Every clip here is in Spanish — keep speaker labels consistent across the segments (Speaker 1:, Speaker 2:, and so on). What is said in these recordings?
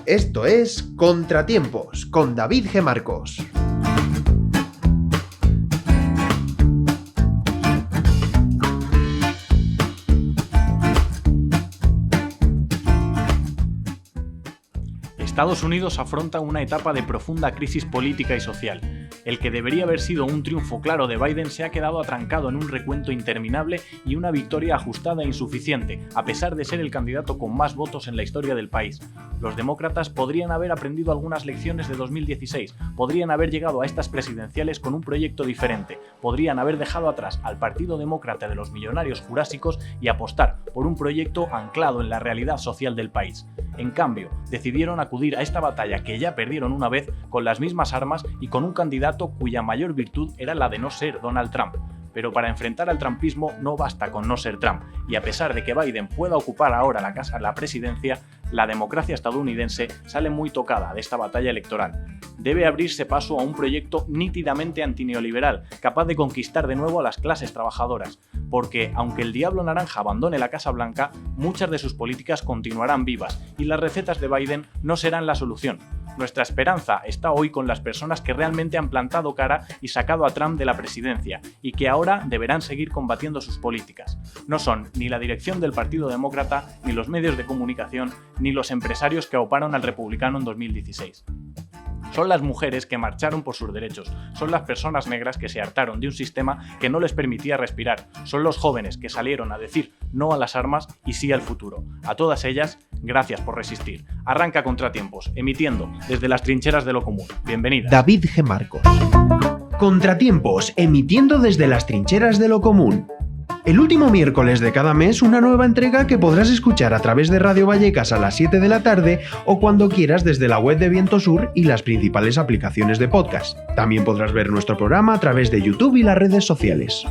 Speaker 1: Esto es Contratiempos con David G. Marcos.
Speaker 2: Estados Unidos afronta una etapa de profunda crisis política y social. El que debería haber sido un triunfo claro de Biden se ha quedado atrancado en un recuento interminable y una victoria ajustada e insuficiente, a pesar de ser el candidato con más votos en la historia del país. Los demócratas podrían haber aprendido algunas lecciones de 2016, podrían haber llegado a estas presidenciales con un proyecto diferente, podrían haber dejado atrás al Partido Demócrata de los millonarios jurásicos y apostar por un proyecto anclado en la realidad social del país. En cambio, decidieron acudir a esta batalla que ya perdieron una vez con las mismas armas y con un candidato cuya mayor virtud era la de no ser Donald Trump. Pero para enfrentar al trumpismo no basta con no ser Trump, y a pesar de que Biden pueda ocupar ahora la presidencia, la democracia estadounidense sale muy tocada de esta batalla electoral. Debe abrirse paso a un proyecto nítidamente antineoliberal, capaz de conquistar de nuevo a las clases trabajadoras, porque aunque el Diablo Naranja abandone la Casa Blanca, muchas de sus políticas continuarán vivas, y las recetas de Biden no serán la solución. Nuestra esperanza está hoy con las personas que realmente han plantado cara y sacado a Trump de la presidencia y que ahora deberán seguir combatiendo sus políticas. No son ni la dirección del Partido Demócrata, ni los medios de comunicación, ni los empresarios que auparon al republicano en 2016. Son las mujeres que marcharon por sus derechos, son las personas negras que se hartaron de un sistema que no les permitía respirar, son los jóvenes que salieron a decir no a las armas y sí al futuro. A todas ellas, gracias por resistir. Arranca Contratiempos, emitiendo desde las trincheras de lo común. Bienvenidas.
Speaker 1: David G. Marcos. Contratiempos, emitiendo desde las trincheras de lo común. El último miércoles de cada mes, una nueva entrega que podrás escuchar a través de Radio Vallecas a las 7 de la tarde o cuando quieras desde la web de Viento Sur y las principales aplicaciones de podcast. También podrás ver nuestro programa a través de YouTube y las redes sociales.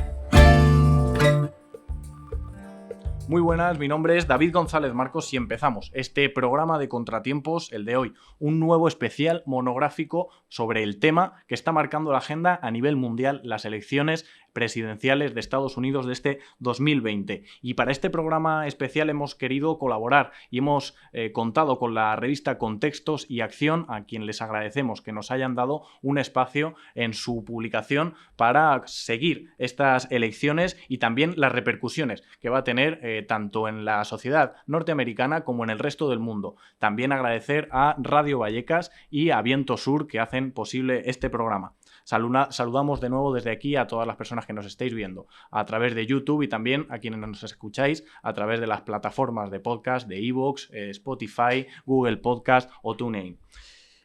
Speaker 2: Muy buenas, mi nombre es David González Marcos y empezamos este programa de Contratiempos, el de hoy, un nuevo especial monográfico sobre el tema que está marcando la agenda a nivel mundial, las elecciones presidenciales de Estados Unidos de este 2020. Y para este programa especial hemos querido colaborar y hemos contado con la revista Contextos y Acción, a quien les agradecemos que nos hayan dado un espacio en su publicación para seguir estas elecciones y también las repercusiones que va a tener tanto en la sociedad norteamericana como en el resto del mundo. También agradecer a Radio Vallecas y a Viento Sur que hacen posible este programa. Saludamos de nuevo desde aquí a todas las personas que nos estáis viendo a través de YouTube y también a quienes nos escucháis a través de las plataformas de podcast de iVoox, Spotify, Google Podcast o TuneIn.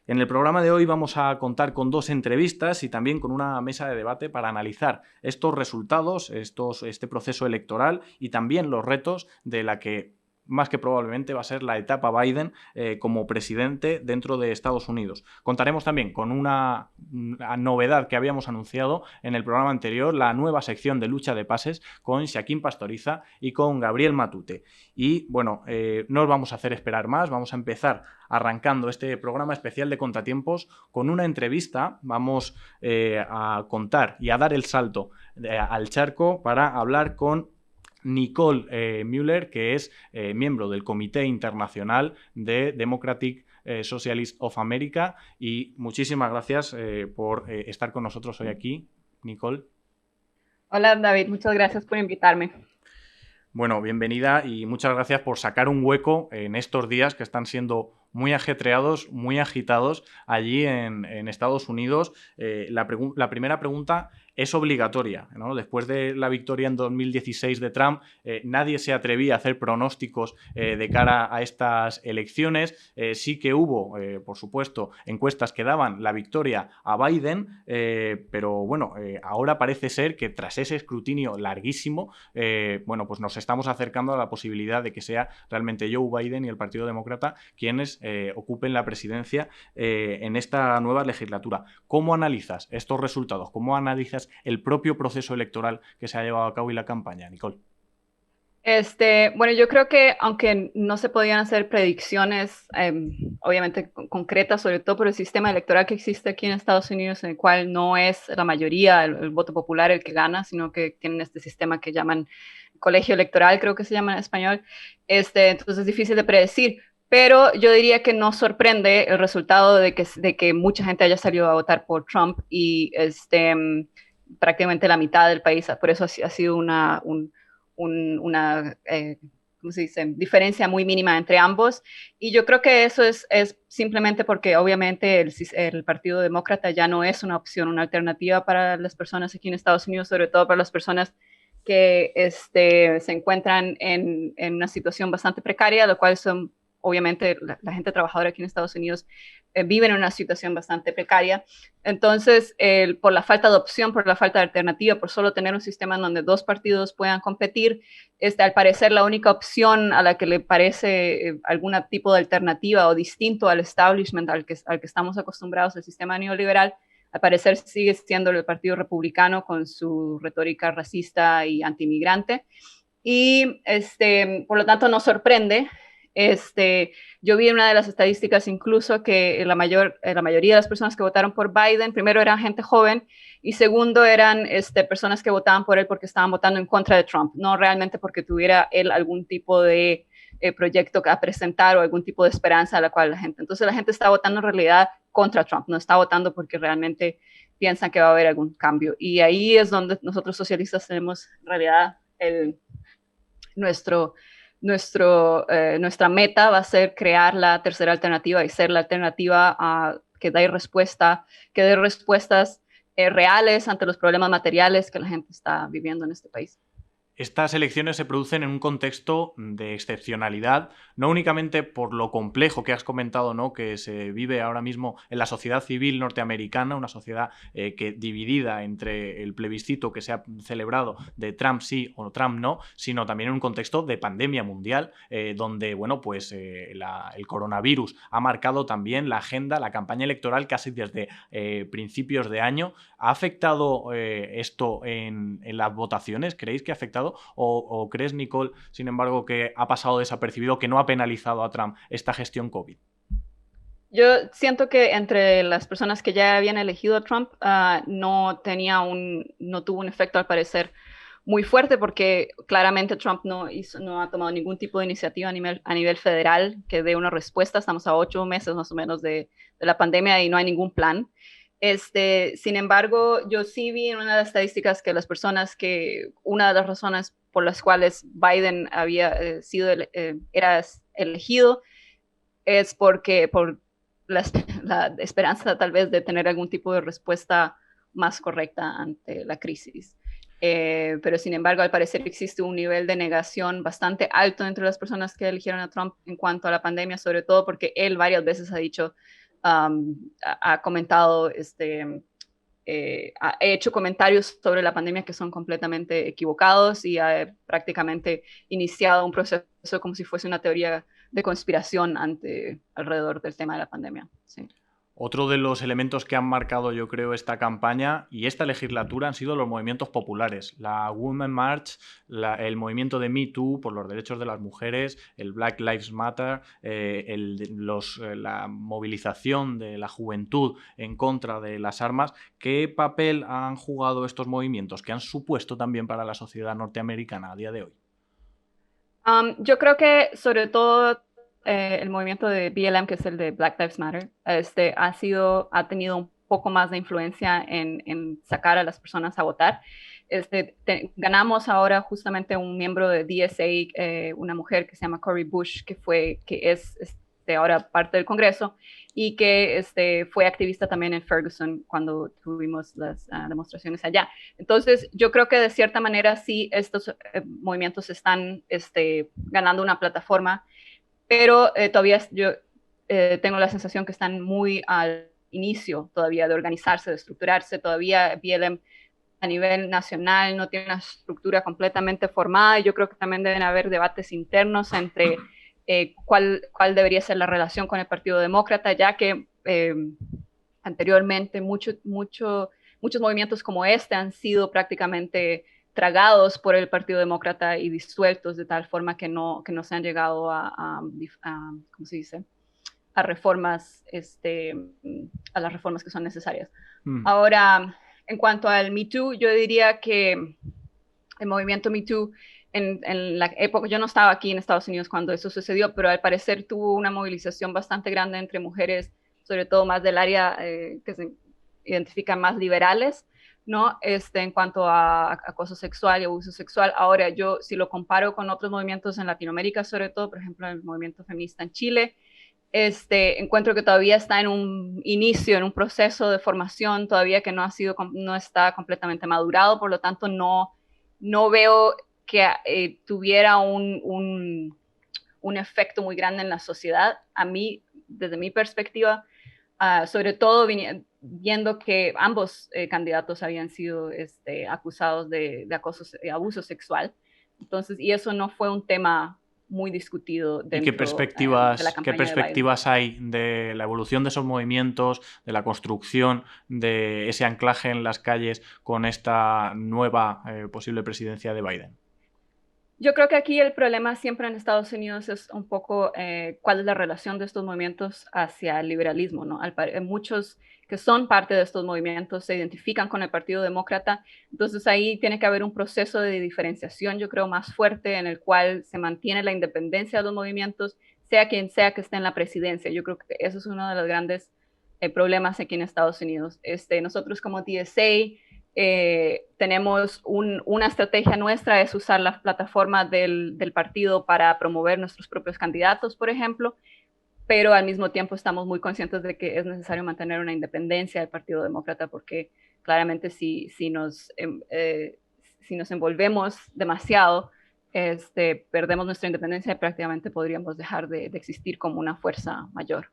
Speaker 2: En el programa de hoy vamos a contar con 2 entrevistas y también con una mesa de debate para analizar estos resultados, este proceso electoral y también los retos de la que más que probablemente va a ser la etapa Biden como presidente dentro de Estados Unidos. Contaremos también con una novedad que habíamos anunciado en el programa anterior, la nueva sección de lucha de pases con Joaquín Pastoriza y con Gabriel Matute. Y bueno, no os vamos a hacer esperar más, vamos a empezar arrancando este programa especial de Contratiempos con una entrevista. Vamos a contar y a dar el salto al charco para hablar con Nicole Müller, que es miembro del Comité Internacional de Democratic Socialists of America, y muchísimas gracias por estar con nosotros hoy aquí, Nicole.
Speaker 3: Hola David, muchas gracias por invitarme.
Speaker 2: Bueno, bienvenida y muchas gracias por sacar un hueco en estos días que están siendo muy ajetreados, muy agitados allí en Estados Unidos. La primera pregunta es obligatoria, ¿no? Después de la victoria en 2016 de Trump, nadie se atrevía a hacer pronósticos de cara a estas elecciones. Sí que hubo, por supuesto, encuestas que daban la victoria a Biden, pero bueno, ahora parece ser que tras ese escrutinio larguísimo, bueno, pues nos estamos acercando a la posibilidad de que sea realmente Joe Biden y el Partido Demócrata quienes ocupen la presidencia en esta nueva legislatura. ¿Cómo analizas estos resultados? ¿Cómo analizas el propio proceso electoral que se ha llevado a cabo y la campaña, Nicole?
Speaker 3: Bueno, yo creo que aunque no se podían hacer predicciones, obviamente concretas, sobre todo por el sistema electoral que existe aquí en Estados Unidos, en el cual no es la mayoría, el voto popular el que gana, sino que tienen este sistema que llaman colegio electoral, creo que se llama en español, entonces es difícil de predecir. Pero yo diría que no sorprende el resultado de que mucha gente haya salido a votar por Trump y prácticamente la mitad del país, por eso ha sido una ¿cómo se dice? Diferencia muy mínima entre ambos. Y yo creo que eso es simplemente porque obviamente el Partido Demócrata ya no es una opción, una alternativa para las personas aquí en Estados Unidos, sobre todo para las personas que se encuentran en una situación bastante precaria, lo cual son obviamente la gente trabajadora aquí en Estados Unidos vive en una situación bastante precaria. Entonces, por la falta de opción, por la falta de alternativa, por solo tener un sistema en donde dos partidos puedan competir, al parecer la única opción a la que le parece algún tipo de alternativa o distinto al establishment al que estamos acostumbrados, el sistema neoliberal, al parecer sigue siendo el Partido Republicano con su retórica racista y antimigrante. Y por lo tanto no sorprende. Yo vi en una de las estadísticas incluso que la mayoría de las personas que votaron por Biden, primero eran gente joven y segundo eran personas que votaban por él porque estaban votando en contra de Trump, no realmente porque tuviera él algún tipo de proyecto a presentar o algún tipo de esperanza a la cual la gente. Entonces la gente está votando en realidad contra Trump, no está votando porque realmente piensan que va a haber algún cambio. Y ahí es donde nosotros socialistas tenemos en realidad nuestra meta va a ser crear la tercera alternativa y ser la alternativa que dé respuestas reales ante los problemas materiales que la gente está viviendo en este país.
Speaker 2: Estas elecciones se producen en un contexto de excepcionalidad, no únicamente por lo complejo que has comentado, ¿no?, que se vive ahora mismo en la sociedad civil norteamericana, una sociedad que dividida entre el plebiscito que se ha celebrado de Trump sí o Trump no, sino también en un contexto de pandemia mundial, donde bueno, pues, el coronavirus ha marcado también la agenda, la campaña electoral casi desde principios de año. ¿Ha afectado esto en las votaciones? ¿Creéis que ha afectado? ¿O crees, Nicole, sin embargo, que ha pasado desapercibido, que no ha penalizado a Trump esta gestión COVID?
Speaker 3: Yo siento que entre las personas que ya habían elegido a Trump no tuvo un efecto al parecer muy fuerte porque claramente Trump no ha tomado ningún tipo de iniciativa a nivel federal que dé una respuesta. Estamos a 8 meses más o menos de la pandemia y no hay ningún plan. Sin embargo, yo sí vi en una de las estadísticas que una de las razones por las cuales Biden había era elegido es por la esperanza tal vez de tener algún tipo de respuesta más correcta ante la crisis. Pero sin embargo, al parecer existe un nivel de negación bastante alto entre las personas que eligieron a Trump en cuanto a la pandemia, sobre todo porque él varias veces ha dicho, ha comentado, ha hecho comentarios sobre la pandemia que son completamente equivocados y ha prácticamente iniciado un proceso como si fuese una teoría de conspiración alrededor del tema de la pandemia. Sí.
Speaker 2: Otro de los elementos que han marcado, yo creo, esta campaña y esta legislatura han sido los movimientos populares. La Women March, el movimiento de Me Too por los derechos de las mujeres, el Black Lives Matter, la movilización de la juventud en contra de las armas. ¿Qué papel han jugado estos movimientos? ¿Qué han supuesto también para la sociedad norteamericana a día de hoy?
Speaker 3: Yo creo que sobre todo el movimiento de BLM, que es el de Black Lives Matter, ha tenido un poco más de influencia en sacar a las personas a votar. Ganamos ahora justamente un miembro de DSA, una mujer que se llama Cori Bush, que es ahora parte del Congreso y que fue activista también en Ferguson cuando tuvimos las demostraciones allá. Entonces, yo creo que de cierta manera sí estos movimientos están ganando una plataforma, pero todavía yo tengo la sensación que están muy al inicio todavía de organizarse, de estructurarse. Todavía BLM a nivel nacional no tiene una estructura completamente formada y yo creo que también deben haber debates internos entre cuál debería ser la relación con el Partido Demócrata, ya que anteriormente muchos movimientos como este han sido prácticamente tragados por el Partido Demócrata y disueltos de tal forma que no se han llegado ¿cómo se dice?, a reformas, a las reformas que son necesarias. Ahora, en cuanto al Me Too, yo diría que el movimiento Me Too en la época, yo no estaba aquí en Estados Unidos cuando eso sucedió, pero al parecer tuvo una movilización bastante grande entre mujeres, sobre todo más del área que se identifican más liberales, ¿no? En cuanto a acoso sexual y abuso sexual. Ahora, yo si lo comparo con otros movimientos en Latinoamérica, sobre todo, por ejemplo, el movimiento feminista en Chile, encuentro que todavía está en un inicio, en un proceso de formación, todavía que no está completamente madurado, por lo tanto no veo que tuviera un efecto muy grande en la sociedad. A mí, desde mi perspectiva, sobre todo viendo que ambos candidatos habían sido acusados de acoso, abuso sexual. Entonces, y eso no fue un tema muy discutido
Speaker 2: ¿Y qué
Speaker 3: dentro de la
Speaker 2: qué
Speaker 3: campaña de Biden.
Speaker 2: perspectivas hay de la evolución de esos movimientos, de la construcción de ese anclaje en las calles con esta nueva posible presidencia de Biden?
Speaker 3: Yo creo que aquí el problema siempre en Estados Unidos es un poco cuál es la relación de estos movimientos hacia el liberalismo, ¿no? Muchos que son parte de estos movimientos se identifican con el Partido Demócrata, entonces ahí tiene que haber un proceso de diferenciación, yo creo, más fuerte en el cual se mantiene la independencia de los movimientos, sea quien sea que esté en la presidencia. Yo creo que eso es uno de los grandes problemas aquí en Estados Unidos. Nosotros como DSA tenemos una estrategia nuestra, es usar la plataforma del partido para promover nuestros propios candidatos, por ejemplo, pero al mismo tiempo estamos muy conscientes de que es necesario mantener una independencia del Partido Demócrata, porque claramente si nos envolvemos demasiado, perdemos nuestra independencia y prácticamente podríamos dejar de existir como una fuerza mayor.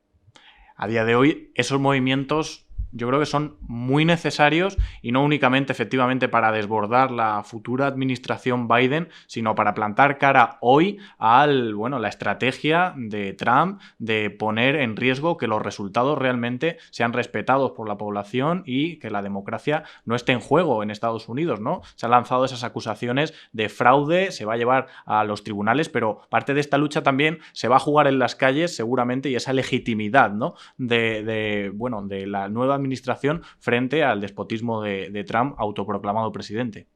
Speaker 2: A día de hoy, esos movimientos yo creo que son muy necesarios y no únicamente efectivamente para desbordar la futura administración Biden, sino para plantar cara hoy a la estrategia de Trump de poner en riesgo que los resultados realmente sean respetados por la población y que la democracia no esté en juego en Estados Unidos, ¿no? Se han lanzado esas acusaciones de fraude, se va a llevar a los tribunales, pero parte de esta lucha también se va a jugar en las calles seguramente y esa legitimidad, ¿no? de la nueva administración frente al despotismo de Trump, autoproclamado presidente.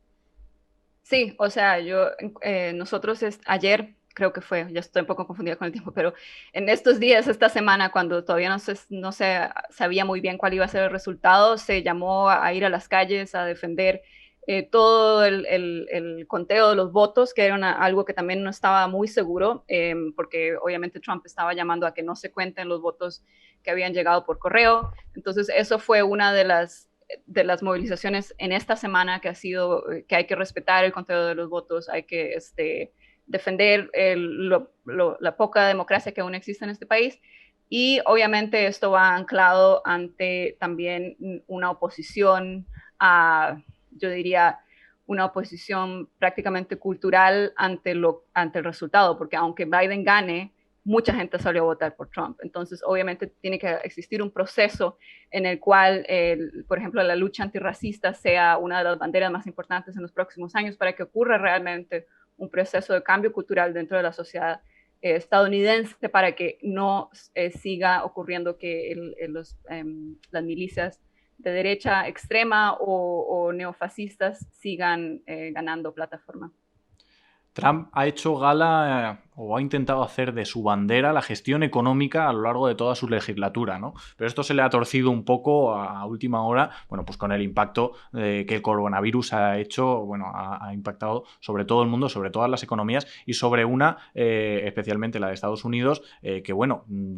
Speaker 3: Sí, o sea, nosotros ayer, creo que fue, ya estoy un poco confundida con el tiempo, pero en estos días, esta semana, cuando todavía no se sabía muy bien cuál iba a ser el resultado, se llamó a ir a las calles a defender todo el conteo de los votos, que era algo que también no estaba muy seguro, porque obviamente Trump estaba llamando a que no se cuenten los votos que habían llegado por correo. Entonces, eso fue una de las movilizaciones en esta semana que ha sido que hay que respetar el conteo de los votos, hay que defender la poca democracia que aún existe en este país. Y obviamente esto va anclado ante también una oposición yo diría, una oposición prácticamente cultural ante el resultado, porque aunque Biden gane, mucha gente salió a votar por Trump. Entonces, obviamente, tiene que existir un proceso en el cual, por ejemplo, la lucha antirracista sea una de las banderas más importantes en los próximos años para que ocurra realmente un proceso de cambio cultural dentro de la sociedad estadounidense para que no siga ocurriendo que las milicias de derecha extrema o neofascistas sigan ganando plataforma.
Speaker 2: Trump ha hecho gala o ha intentado hacer de su bandera la gestión económica a lo largo de toda su legislatura, ¿no? Pero esto se le ha torcido un poco a última hora, pues con el impacto que el coronavirus ha hecho, ha impactado sobre todo el mundo, sobre todas las economías y sobre una, especialmente la de Estados Unidos, que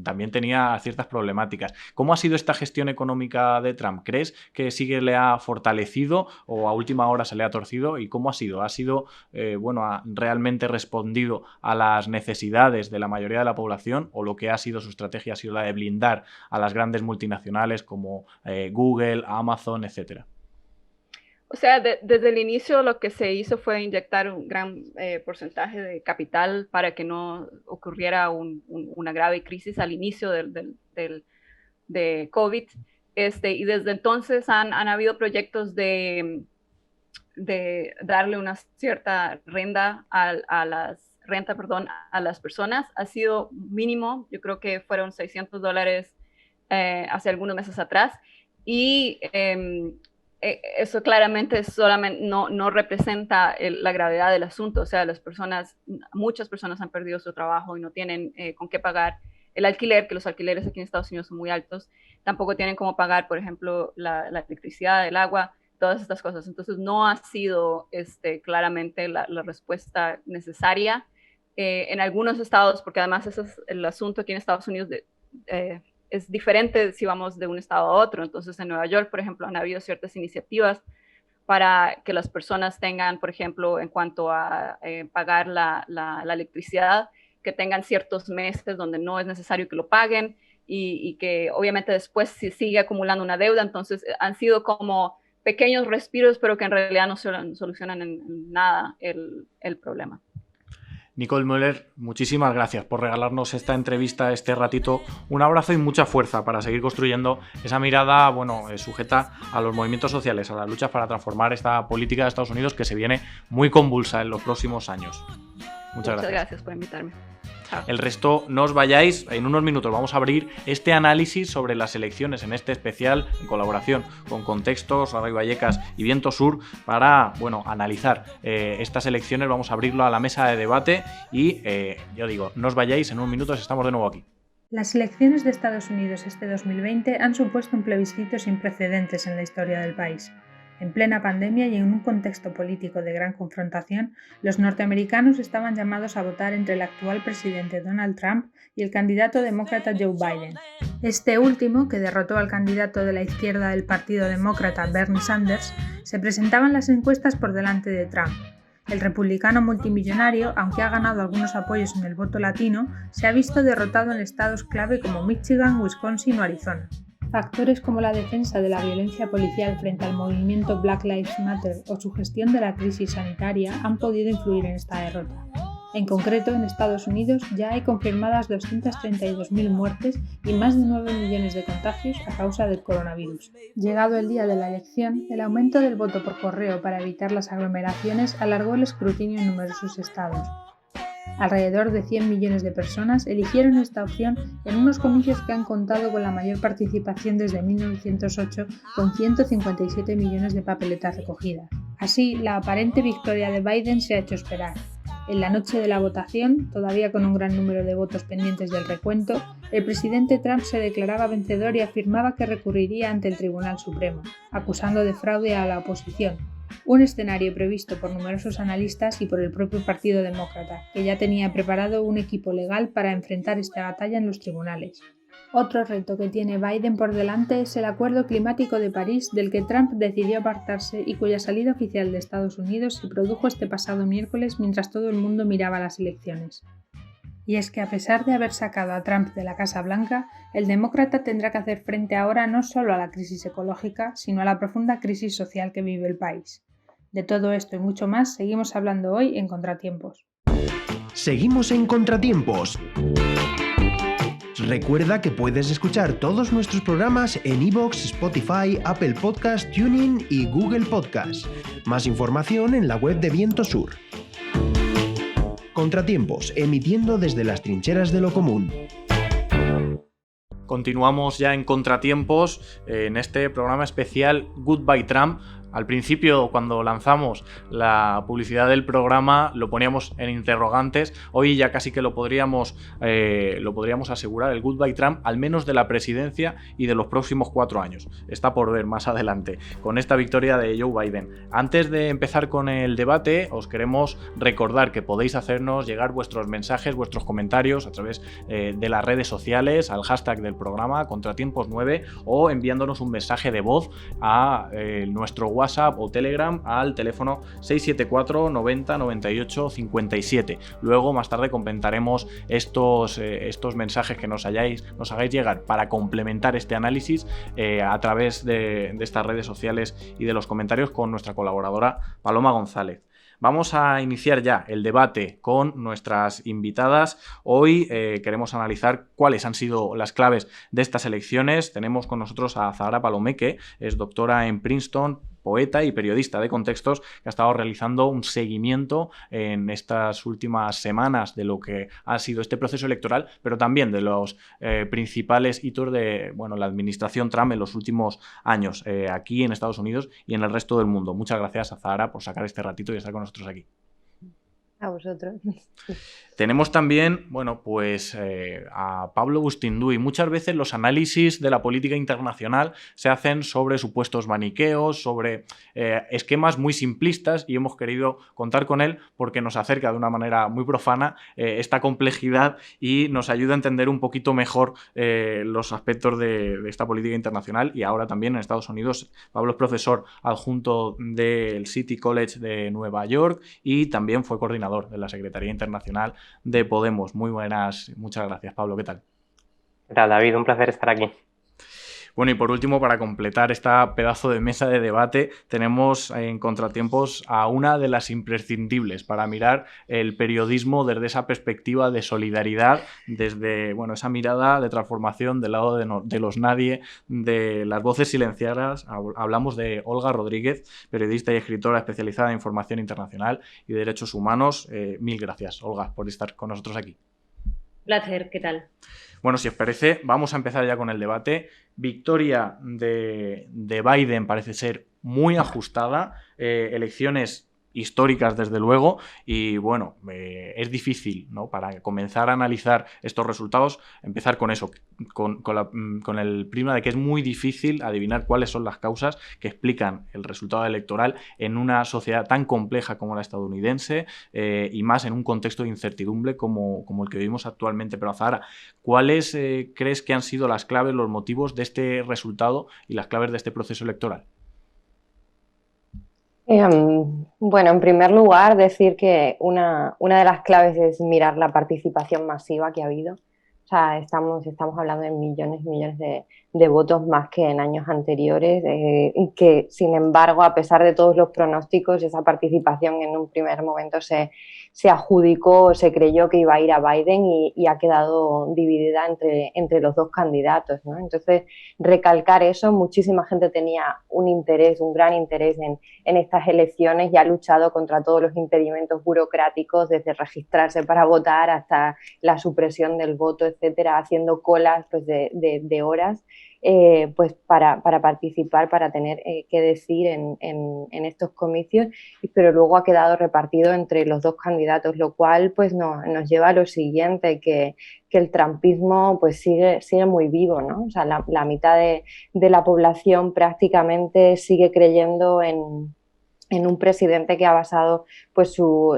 Speaker 2: también tenía ciertas problemáticas. ¿Cómo ha sido esta gestión económica de Trump? ¿Crees que sí que le ha fortalecido o a última hora se le ha torcido? ¿Y cómo ha sido? ¿Ha sido, ha realmente respondido a las necesidades de la mayoría de la población o lo que ha sido su estrategia ha sido la de blindar a las grandes multinacionales como Google, Amazon, etcétera?
Speaker 3: O sea, desde el inicio lo que se hizo fue inyectar un gran porcentaje de capital para que no ocurriera una grave crisis al inicio de COVID. Y desde entonces han habido proyectos de darle una cierta renta a las personas. Ha sido mínimo, yo creo que fueron $600 hace algunos meses atrás. Y eso claramente no representa la gravedad del asunto. O sea, muchas personas han perdido su trabajo y no tienen con qué pagar el alquiler, que los alquileres aquí en Estados Unidos son muy altos. Tampoco tienen cómo pagar, por ejemplo, la electricidad, el agua, todas estas cosas. Entonces, no ha sido claramente la respuesta necesaria. En algunos estados, porque además ese es el asunto aquí en Estados Unidos, es diferente si vamos de un estado a otro. Entonces, en Nueva York, por ejemplo, han habido ciertas iniciativas para que las personas tengan, por ejemplo, en cuanto a pagar la electricidad, que tengan ciertos meses donde no es necesario que lo paguen y que obviamente después si sigue acumulando una deuda. Entonces, han sido como pequeños respiros, pero que en realidad no solucionan en nada el problema.
Speaker 2: Nicole Müller, muchísimas gracias por regalarnos esta entrevista, este ratito. Un abrazo y mucha fuerza para seguir construyendo esa mirada, sujeta a los movimientos sociales, a las luchas para transformar esta política de Estados Unidos que se viene muy convulsa en los próximos años. Muchas gracias
Speaker 3: por invitarme.
Speaker 2: Chao. El resto, no os vayáis, en unos minutos vamos a abrir este análisis sobre las elecciones en este especial en colaboración con Contextos, Radio Vallecas y Viento Sur para, analizar estas elecciones. Vamos a abrirlo a la mesa de debate y, no os vayáis, en unos minutos estamos de nuevo aquí.
Speaker 4: Las elecciones de Estados Unidos este 2020 han supuesto un plebiscito sin precedentes en la historia del país. En plena pandemia y en un contexto político de gran confrontación, los norteamericanos estaban llamados a votar entre el actual presidente Donald Trump y el candidato demócrata Joe Biden. Este último, que derrotó al candidato de la izquierda del Partido Demócrata Bernie Sanders, se presentaba en las encuestas por delante de Trump. El republicano multimillonario, aunque ha ganado algunos apoyos en el voto latino, se ha visto derrotado en estados clave como Michigan, Wisconsin o Arizona. Factores como la defensa de la violencia policial frente al movimiento Black Lives Matter o su gestión de la crisis sanitaria han podido influir en esta derrota. En concreto, en Estados Unidos ya hay confirmadas 232.000 muertes y más de 9 millones de contagios a causa del coronavirus. Llegado el día de la elección, el aumento del voto por correo para evitar las aglomeraciones alargó el escrutinio en numerosos estados. Alrededor de 100 millones de personas eligieron esta opción en unos comicios que han contado con la mayor participación desde 1908, con 157 millones de papeletas recogidas. Así, la aparente victoria de Biden se ha hecho esperar. En la noche de la votación, todavía con un gran número de votos pendientes del recuento, el presidente Trump se declaraba vencedor y afirmaba que recurriría ante el Tribunal Supremo, acusando de fraude a la oposición. Un escenario previsto por numerosos analistas y por el propio Partido Demócrata, que ya tenía preparado un equipo legal para enfrentar esta batalla en los tribunales. Otro reto que tiene Biden por delante es el Acuerdo Climático de París, del que Trump decidió apartarse y cuya salida oficial de Estados Unidos se produjo este pasado miércoles mientras todo el mundo miraba las elecciones. Y es que a pesar de haber sacado a Trump de la Casa Blanca, el demócrata tendrá que hacer frente ahora no solo a la crisis ecológica, sino a la profunda crisis social que vive el país. De todo esto y mucho más seguimos hablando hoy en Contratiempos.
Speaker 1: Seguimos en Contratiempos. Recuerda que puedes escuchar todos nuestros programas en iVoox, Spotify, Apple Podcast, TuneIn y Google Podcast. Más información en la web de Viento Sur. Contratiempos, emitiendo desde las trincheras de lo común.
Speaker 2: Continuamos ya en Contratiempos, en este programa especial Goodbye Trump. Al principio, cuando lanzamos la publicidad del programa, lo poníamos en interrogantes. Hoy ya casi que lo podríamos asegurar, el Goodbye Trump, al menos de la presidencia y de los próximos 4 años. Está por ver más adelante, con esta victoria de Joe Biden. Antes de empezar con el debate, os queremos recordar que podéis hacernos llegar vuestros mensajes, vuestros comentarios a través de las redes sociales, al hashtag del programa, Contratiempos9, o enviándonos un mensaje de voz a nuestro WhatsApp o Telegram al teléfono 674 90 98 57. Luego, más tarde, comentaremos estos mensajes que nos hagáis llegar para complementar este análisis a través de estas redes sociales y de los comentarios con nuestra colaboradora Paloma González. Vamos a iniciar ya el debate con nuestras invitadas. Hoy queremos analizar cuáles han sido las claves de estas elecciones. Tenemos con nosotros a Zahara Palomeque, es doctora en Princeton, poeta y periodista de contextos que ha estado realizando un seguimiento en estas últimas semanas de lo que ha sido este proceso electoral, pero también de los principales hitos de la administración Trump en los últimos años, aquí en Estados Unidos y en el resto del mundo. Muchas gracias a Zahara por sacar este ratito y estar con nosotros aquí.
Speaker 5: A vosotros.
Speaker 2: Tenemos también, a Pablo Bustinduy. Muchas veces los análisis de la política internacional se hacen sobre supuestos maniqueos, sobre esquemas muy simplistas, y hemos querido contar con él porque nos acerca de una manera muy profana esta complejidad y nos ayuda a entender un poquito mejor los aspectos de esta política internacional. Y ahora también en Estados Unidos, Pablo es profesor adjunto del City College de Nueva York y también fue coordinador de la Secretaría Internacional de Podemos. Muy buenas, muchas gracias, Pablo. ¿Qué tal?
Speaker 6: ¿Qué tal, David? Un placer estar aquí.
Speaker 2: Bueno, y por último, para completar esta pedazo de mesa de debate, tenemos en Contratiempos a una de las imprescindibles para mirar el periodismo desde esa perspectiva de solidaridad, desde esa mirada de transformación del lado de los nadie, de las voces silenciadas. Hablamos de Olga Rodríguez, periodista y escritora especializada en información internacional y derechos humanos. Mil gracias, Olga, por estar con nosotros aquí.
Speaker 5: Placer, ¿qué tal?
Speaker 2: Bueno, si os parece, vamos a empezar ya con el debate. Victoria de Biden parece ser muy ajustada, elecciones históricas desde luego, y es difícil, ¿no?, para comenzar a analizar estos resultados, empezar con eso, con el prisma de que es muy difícil adivinar cuáles son las causas que explican el resultado electoral en una sociedad tan compleja como la estadounidense, y más en un contexto de incertidumbre como el que vivimos actualmente. Pero Zahara, ¿cuáles crees que han sido las claves, los motivos de este resultado y las claves de este proceso electoral?
Speaker 5: Bueno, en primer lugar, decir que una de las claves es mirar la participación masiva que ha habido. O sea, estamos hablando de millones y millones de votos más que en años anteriores, que sin embargo, a pesar de todos los pronósticos, esa participación en un primer momento se adjudicó, se creyó que iba a ir a Biden y ha quedado dividida entre los dos candidatos, ¿no? Entonces, recalcar eso, muchísima gente tenía un gran interés en estas elecciones y ha luchado contra todos los impedimentos burocráticos, desde registrarse para votar hasta la supresión del voto, etcétera, haciendo colas de horas para participar, para tener que decir en estos comicios, pero luego ha quedado repartido entre los dos candidatos, lo cual nos lleva a lo siguiente, que el trumpismo sigue muy vivo, ¿no? O sea, la mitad de la población prácticamente sigue creyendo en un presidente que ha basado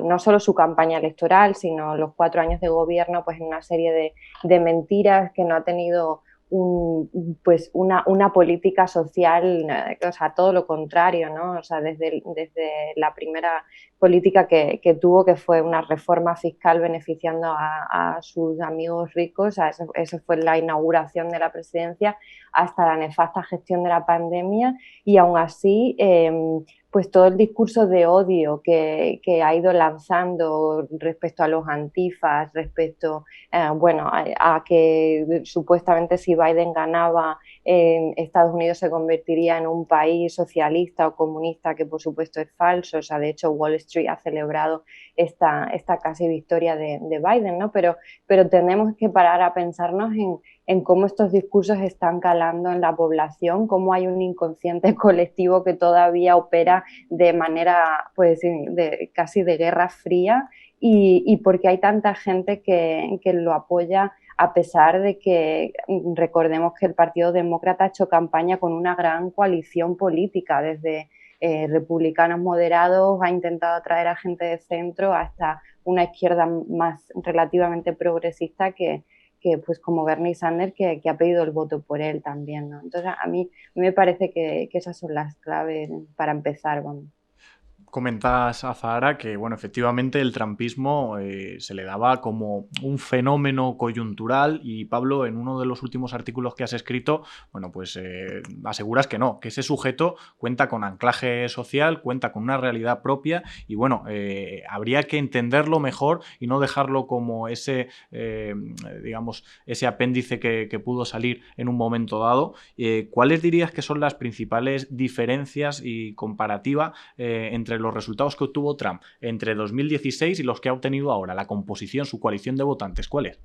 Speaker 5: no solo su campaña electoral, sino los 4 años de gobierno en una serie de mentiras, que no ha tenido una política social, o sea, todo lo contrario, ¿no? O sea, desde la primera política que tuvo, que fue una reforma fiscal beneficiando a sus amigos ricos, o sea, eso fue la inauguración de la presidencia, hasta la nefasta gestión de la pandemia, y aún así todo el discurso de odio que ha ido lanzando respecto a los antifas, respecto a que supuestamente si Biden ganaba, Estados Unidos se convertiría en un país socialista o comunista, que por supuesto es falso. O sea, de hecho Wall Street ha celebrado esta casi victoria de Biden, ¿no? Pero tenemos que parar a pensarnos en cómo estos discursos están calando en la población, cómo hay un inconsciente colectivo que todavía opera de manera casi de guerra fría, y porque hay tanta gente que lo apoya, a pesar de que recordemos que el Partido Demócrata ha hecho campaña con una gran coalición política, desde republicanos moderados, ha intentado atraer a gente de centro, hasta una izquierda más relativamente progresista que como Bernie Sanders, que ha pedido el voto por él también, ¿no? Entonces a mí me parece que esas son las claves para empezar, vamos.
Speaker 2: comentas a Zahara que, bueno, efectivamente el trumpismo se le daba como un fenómeno coyuntural y, Pablo, en uno de los últimos artículos que has escrito, bueno, pues aseguras que no, que ese sujeto cuenta con anclaje social, cuenta con una realidad propia y, bueno, habría que entenderlo mejor y no dejarlo como ese, digamos, ese apéndice que pudo salir en un momento dado. ¿Cuáles dirías que son las principales diferencias y comparativa entre los resultados que obtuvo Trump entre 2016 y los que ha obtenido ahora? La composición, su coalición de votantes, ¿cuál es?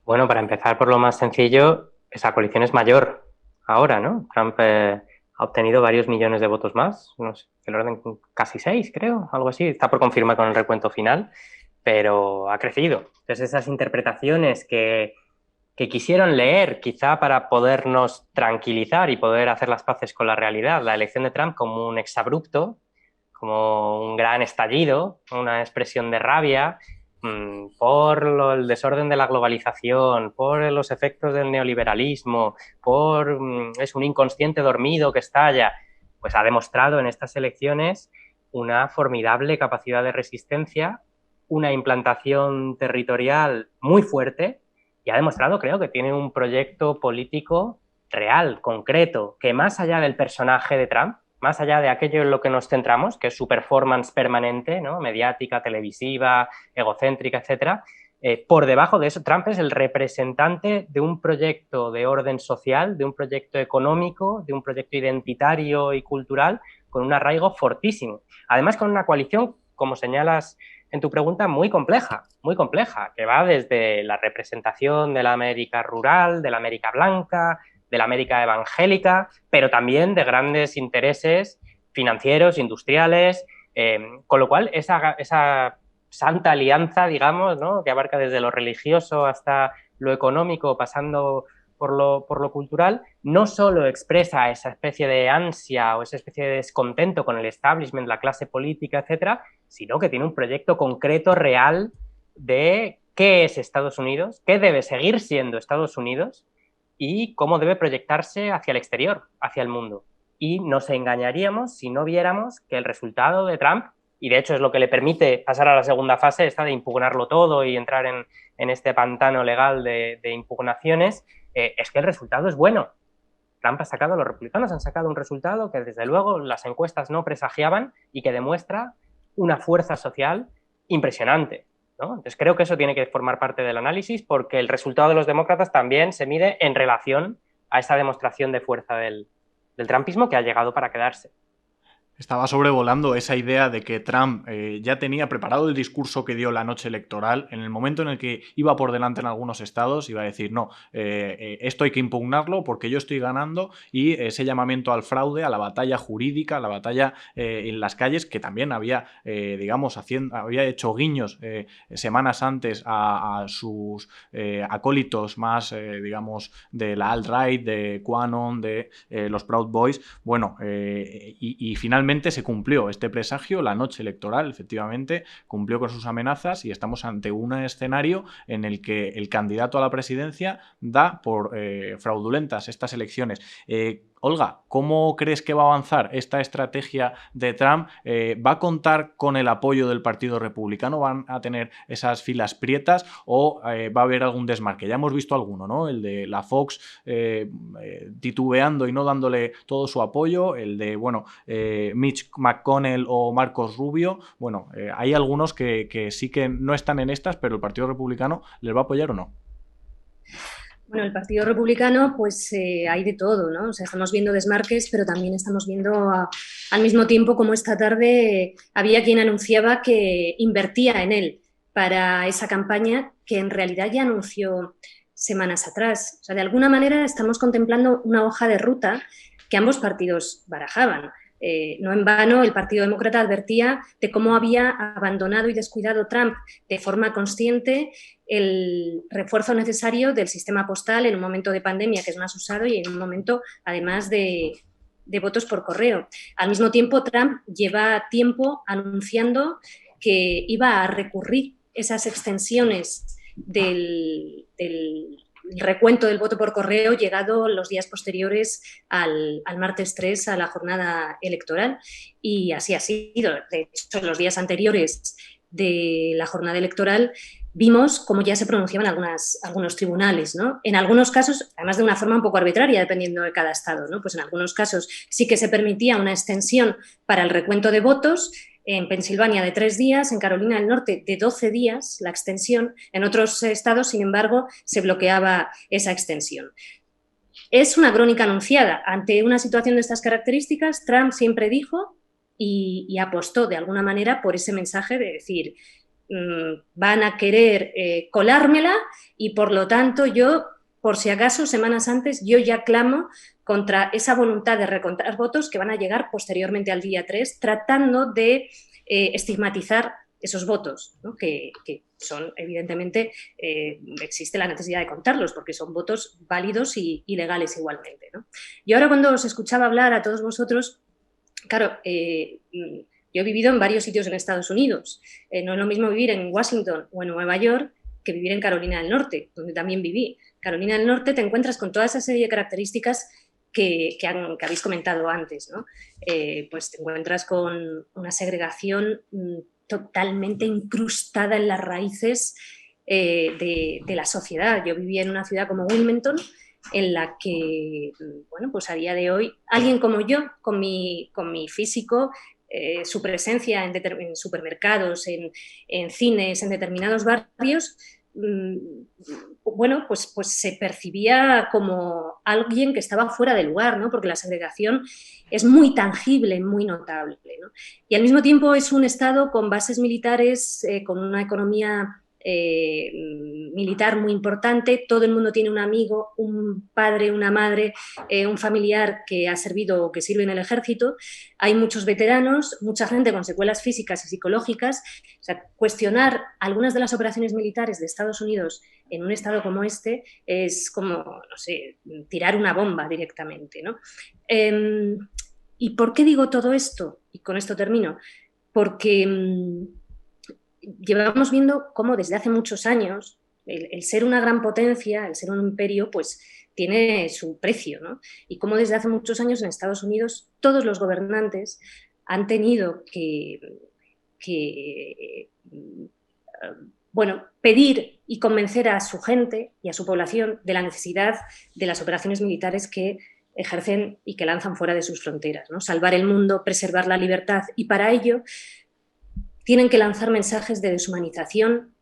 Speaker 6: Bueno, para empezar por lo más sencillo, esa coalición es mayor ahora, ¿no? Trump ha obtenido varios millones de votos más, no sé, el orden casi 6, creo, algo así. Está por confirmar con el recuento final, pero ha crecido. Entonces, esas interpretaciones que quisieron leer, quizá para podernos tranquilizar y poder hacer las paces con la realidad, la elección de Trump como un exabrupto, como un gran estallido, una expresión de rabia por el desorden de la globalización, por los efectos del neoliberalismo, es un inconsciente dormido que estalla, pues ha demostrado en estas elecciones una formidable capacidad de resistencia, una implantación territorial muy fuerte y ha demostrado, creo, que tiene un proyecto político real, concreto, que más allá del personaje de Trump, más allá de aquello en lo que nos centramos, que es su performance permanente, ¿no? Mediática, televisiva, egocéntrica, etcétera, por debajo de eso, Trump es el representante de un proyecto de orden social, de un proyecto económico, de un proyecto identitario y cultural con un arraigo fortísimo. Además, con una coalición, como señalas en tu pregunta, muy compleja, que va desde la representación de la América rural, de la América blanca, de la América evangélica, pero también de grandes intereses financieros, industriales, con lo cual esa santa alianza, digamos, ¿no? Que abarca desde lo religioso hasta lo económico, pasando por lo cultural, no solo expresa esa especie de ansia o esa especie de descontento con el establishment, la clase política, etcétera, sino que tiene un proyecto concreto, real, de qué es Estados Unidos, qué debe seguir siendo Estados Unidos y cómo debe proyectarse hacia el exterior, hacia el mundo. Y nos engañaríamos si no viéramos que el resultado de Trump, y de hecho es lo que le permite pasar a la segunda fase, esta de impugnarlo todo y entrar en este pantano legal de impugnaciones, es que el resultado es bueno. Trump ha sacado, los republicanos han sacado un resultado que desde luego las encuestas no presagiaban y que demuestra una fuerza social impresionante, ¿no? Entonces creo que eso tiene que formar parte del análisis porque el resultado de los demócratas también se mide en relación a esa demostración de fuerza del trumpismo que ha llegado para quedarse.
Speaker 2: Estaba sobrevolando esa idea de que Trump ya tenía preparado el discurso que dio la noche electoral. En el momento en el que iba por delante en algunos estados, iba a decir, no, esto hay que impugnarlo porque yo estoy ganando, y ese llamamiento al fraude, a la batalla jurídica, a la batalla en las calles, que también había, digamos, había hecho guiños semanas antes a sus acólitos más, digamos, de la alt-right, de QAnon, de los Proud Boys. Bueno, y finalmente se cumplió este presagio, la noche electoral, efectivamente, cumplió con sus amenazas y estamos ante un escenario en el que el candidato a la presidencia da por fraudulentas estas elecciones. Olga, ¿cómo crees que va a avanzar esta estrategia de Trump? ¿Va a contar con el apoyo del Partido Republicano? ¿Van a tener esas filas prietas o va a haber algún desmarque? Ya hemos visto alguno, ¿no? El de la Fox titubeando y no dándole todo su apoyo, el de, bueno, Mitch McConnell o Marcos Rubio. Bueno, hay algunos que sí que no están en estas, pero el Partido Republicano ¿les va a apoyar o no?
Speaker 7: Bueno, el Partido Republicano, pues hay de todo, ¿no? O sea, estamos viendo desmarques, pero también estamos viendo al mismo tiempo como esta tarde había quien anunciaba que invertía en él para esa campaña que en realidad ya anunció semanas atrás. O sea, de alguna manera estamos contemplando una hoja de ruta que ambos partidos barajaban. No en vano, el Partido Demócrata advertía de cómo había abandonado y descuidado Trump de forma consciente el refuerzo necesario del sistema postal en un momento de pandemia que es más usado y en un momento, además, de votos por correo. Al mismo tiempo, Trump lleva tiempo anunciando que iba a recurrir esas extensiones del recuento del voto por correo llegado los días posteriores al martes 3 a la jornada electoral, y así ha sido. De hecho, los días anteriores de la jornada electoral vimos cómo ya se pronunciaban algunos tribunales, ¿no? En algunos casos, además de una forma un poco arbitraria, dependiendo de cada estado, ¿no? Pues en algunos casos sí que se permitía una extensión para el recuento de votos. En Pensilvania de 3 días, en Carolina del Norte de 12 días la extensión, en otros estados, sin embargo, se bloqueaba esa extensión. Es una crónica anunciada. Ante una situación de estas características, Trump siempre dijo y apostó de alguna manera por ese mensaje de decir, van a querer colármela y por lo tanto yo, por si acaso, semanas antes, yo ya clamo contra esa voluntad de recontar votos que van a llegar posteriormente al día 3, tratando de estigmatizar esos votos, ¿no? que son, evidentemente, existe la necesidad de contarlos porque son votos válidos y legales igualmente, ¿no? Y ahora cuando os escuchaba hablar a todos vosotros, claro, yo he vivido en varios sitios en Estados Unidos. No es lo mismo vivir en Washington o en Nueva York que vivir en Carolina del Norte, donde también viví. Carolina del Norte te encuentras con toda esa serie de características que habéis comentado antes, ¿no? Pues te encuentras con una segregación totalmente incrustada en las raíces de la sociedad. Yo vivía en una ciudad como Wilmington, en la que, bueno, pues a día de hoy, alguien como yo, con mi físico, su presencia en supermercados, en cines, en determinados barrios, bueno, pues se percibía como alguien que estaba fuera de lugar, ¿no? Porque la segregación es muy tangible, muy notable, ¿no? Y al mismo tiempo es un estado con bases militares, con una economía militar muy importante. Todo el mundo tiene un amigo, un padre, una madre, un familiar que ha servido o que sirve en el ejército. Hay muchos veteranos, mucha gente con secuelas físicas y psicológicas. O sea, cuestionar algunas de las operaciones militares de Estados Unidos en un estado como este es como, no sé, tirar una bomba directamente, ¿no? ¿Y por qué digo todo esto? Y con esto termino. Porque llevamos viendo cómo desde hace muchos años el ser una gran potencia, el ser un imperio, pues tiene su precio, ¿no? Y cómo desde hace muchos años en Estados Unidos todos los gobernantes han tenido que bueno, pedir y convencer a su gente y a su población de la necesidad de las operaciones militares que ejercen y que lanzan fuera de sus fronteras, ¿no? Salvar el mundo, preservar la libertad, y para ello tienen que lanzar mensajes de deshumanización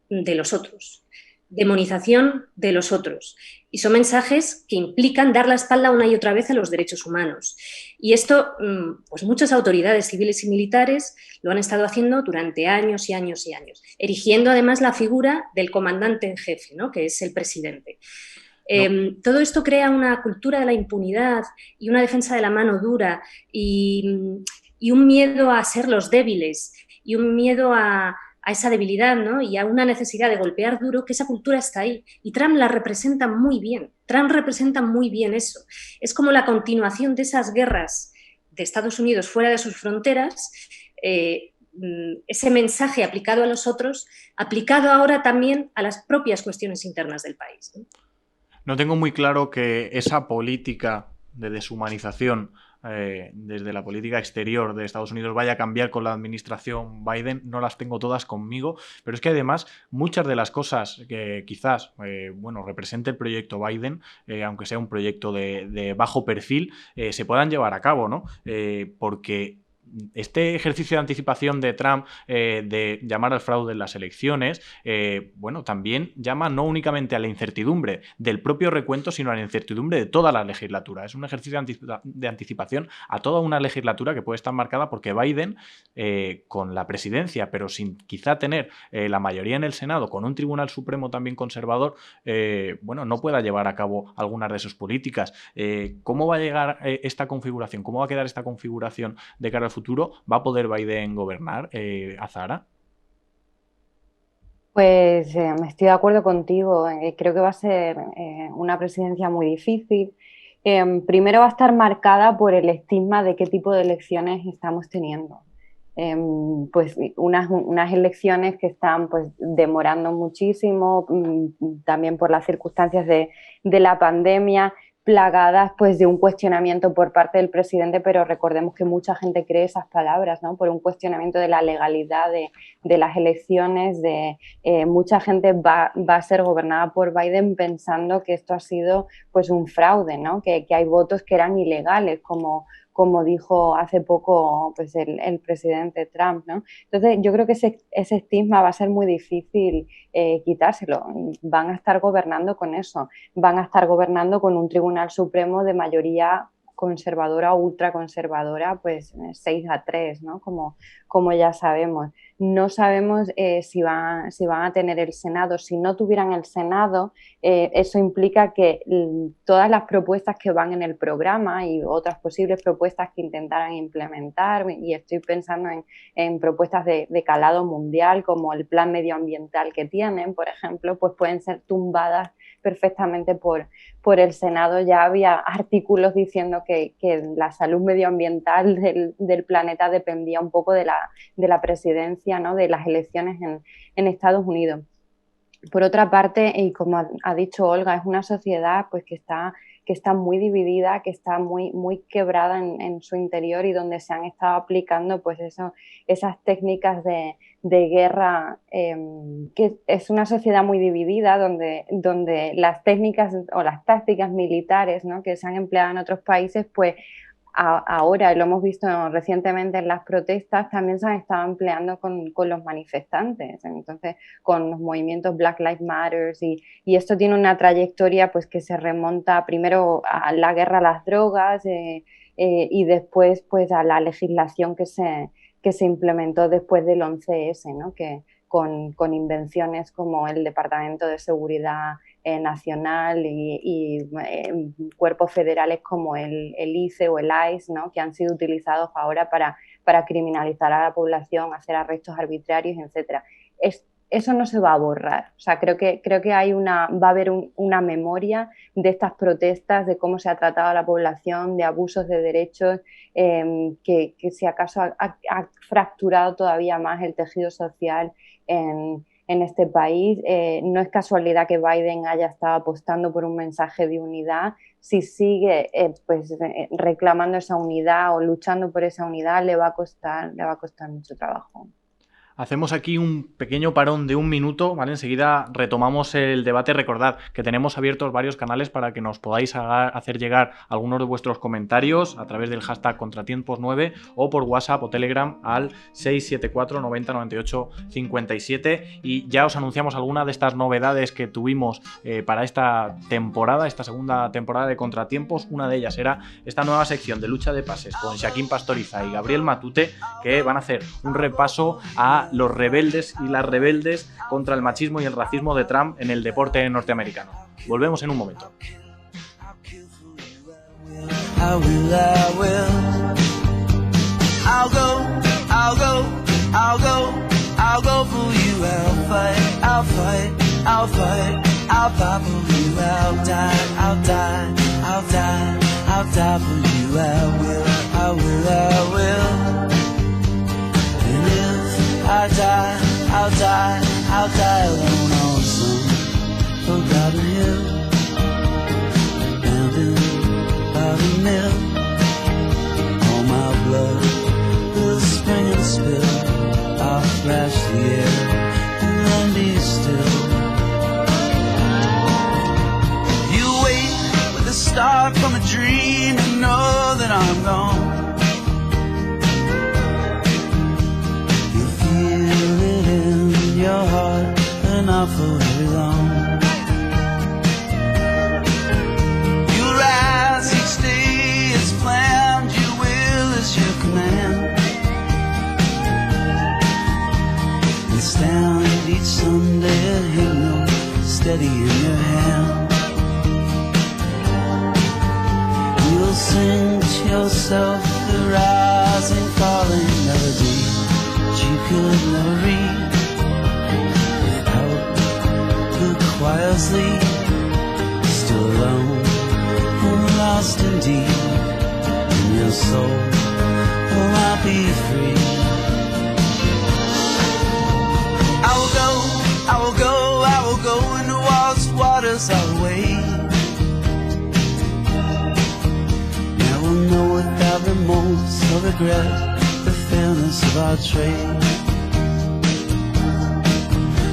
Speaker 7: de los otros, demonización de los otros. Y son mensajes que implican dar la espalda una y otra vez a los derechos humanos. Y esto, pues muchas autoridades civiles y militares lo han estado haciendo durante años y años y años, erigiendo además la figura del comandante en jefe, ¿no? Que es el presidente. No. Todo esto crea una cultura de la impunidad y una defensa de la mano dura y un miedo a ser los débiles y un miedo a esa debilidad, ¿no? Y a una necesidad de golpear duro, que esa cultura está ahí. Y Trump la representa muy bien. Trump representa muy bien eso. Es como la continuación de esas guerras de Estados Unidos fuera de sus fronteras, ese mensaje aplicado a los otros, aplicado ahora también a las propias cuestiones internas del país, ¿no?
Speaker 2: No tengo muy claro que esa política de deshumanización desde la política exterior de Estados Unidos vaya a cambiar con la administración Biden. No las tengo todas conmigo, pero es que además muchas de las cosas que quizás bueno, represente el proyecto Biden, aunque sea un proyecto de bajo perfil, se puedan llevar a cabo, ¿no? Porque este ejercicio de anticipación de Trump de llamar al fraude en las elecciones, bueno, también llama no únicamente a la incertidumbre del propio recuento, sino a la incertidumbre de toda la legislatura. Es un ejercicio de anticipación a toda una legislatura que puede estar marcada porque Biden, con la presidencia, pero sin quizá tener la mayoría en el Senado, con un Tribunal Supremo también conservador, bueno, no pueda llevar a cabo algunas de sus políticas. ¿Cómo va a llegar esta configuración? ¿Cómo va a quedar esta configuración de cara al futuro? ¿Va a poder Biden gobernar, Azahara?
Speaker 5: Pues estoy de acuerdo contigo. Creo que va a ser una presidencia muy difícil. Primero va a estar marcada por el estigma de qué tipo de elecciones estamos teniendo. pues unas elecciones que están pues demorando muchísimo, también por las circunstancias de la pandemia, plagadas pues de un cuestionamiento por parte del presidente, pero recordemos que mucha gente cree esas palabras, ¿no? Por un cuestionamiento de la legalidad de las elecciones, mucha gente va a ser gobernada por Biden pensando que esto ha sido pues un fraude, ¿no? Que hay votos que eran ilegales, como dijo hace poco pues el presidente Trump, ¿no? Entonces yo creo que ese estigma va a ser muy difícil quitárselo. Van a estar gobernando con eso, van a estar gobernando con un Tribunal Supremo de mayoría conservadora o ultraconservadora, pues 6-3, ¿no? Como ya sabemos. No sabemos si van a tener el Senado. Si no tuvieran el Senado, eso implica que todas las propuestas que van en el programa y otras posibles propuestas que intentaran implementar, y estoy pensando en propuestas de calado mundial, como el plan medioambiental que tienen, por ejemplo, pues pueden ser tumbadas perfectamente por el Senado. Ya había artículos diciendo que la salud medioambiental del planeta dependía un poco de la presidencia, ¿no? De las elecciones en Estados Unidos. Por otra parte, y como ha dicho Olga, es una sociedad pues que está muy dividida, que está muy quebrada en su interior, y donde se han estado aplicando pues esas técnicas de guerra, que es una sociedad muy dividida donde las técnicas o las tácticas militares, ¿no? Que se han empleado en otros países, pues ahora, lo hemos visto recientemente en las protestas, también se han estado empleando con los manifestantes, entonces con los movimientos Black Lives Matter, y esto tiene una trayectoria pues que se remonta primero a la guerra a las drogas y después pues a la legislación que se implementó después del 11S, ¿no? Que con invenciones como el Departamento de Seguridad Nacional y cuerpos federales como el ICE o el ICE, ¿no? Que han sido utilizados ahora para criminalizar a la población, hacer arrestos arbitrarios, etc. Eso no se va a borrar. O sea, creo que va a haber una memoria de estas protestas, de cómo se ha tratado a la población, de abusos de derechos, que si acaso ha fracturado todavía más el tejido social en este país. No es casualidad que Biden haya estado apostando por un mensaje de unidad. Si sigue reclamando esa unidad o luchando por esa unidad, le va a costar mucho trabajo.
Speaker 2: Hacemos aquí un pequeño parón de 1 minuto, ¿vale? Enseguida retomamos el debate. Recordad que tenemos abiertos varios canales para que nos podáis hacer llegar algunos de vuestros comentarios a través del hashtag Contratiempos9 o por WhatsApp o Telegram al 674 90 98 57. Y ya os anunciamos algunas de estas novedades que tuvimos para esta temporada, esta segunda temporada de Contratiempos. Una de ellas era esta nueva sección de lucha de pases con Shaquín Pastoriza y Gabriel Matute, que van a hacer un repaso a los rebeldes y las rebeldes contra el machismo y el racismo de Trump en el deporte norteamericano. Volvemos en un momento.
Speaker 8: I'll die alone on some forgotten hill, abandoned by the mill. All my blood will spring and spill. I'll thrash the air and then be still. You wake with a start from a dream and know that I'm gone. Your heart, and not for very long. You rise each day as planned, your will is your command, and stand each Sunday a hymnal steady in your hand. You'll sing to yourself the rising, falling melody that you could never read. Quiet sleep, still alone and lost indeed. And your soul will not be free regret the fairness of our trade.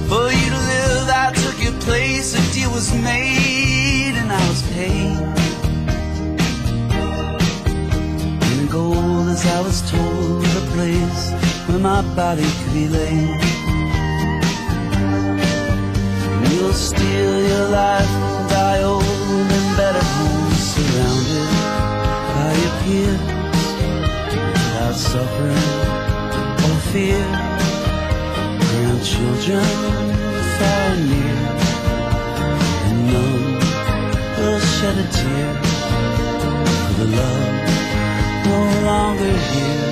Speaker 8: For you to live, I took your place, a deal was made and I was paid. In gold as I was told, the place where my body could be laid. And you'll steal your life and die old in better homes, surrounded by your peers, without suffering or fear. Grandchildren far and near, and none will shed a tear for the love no longer here.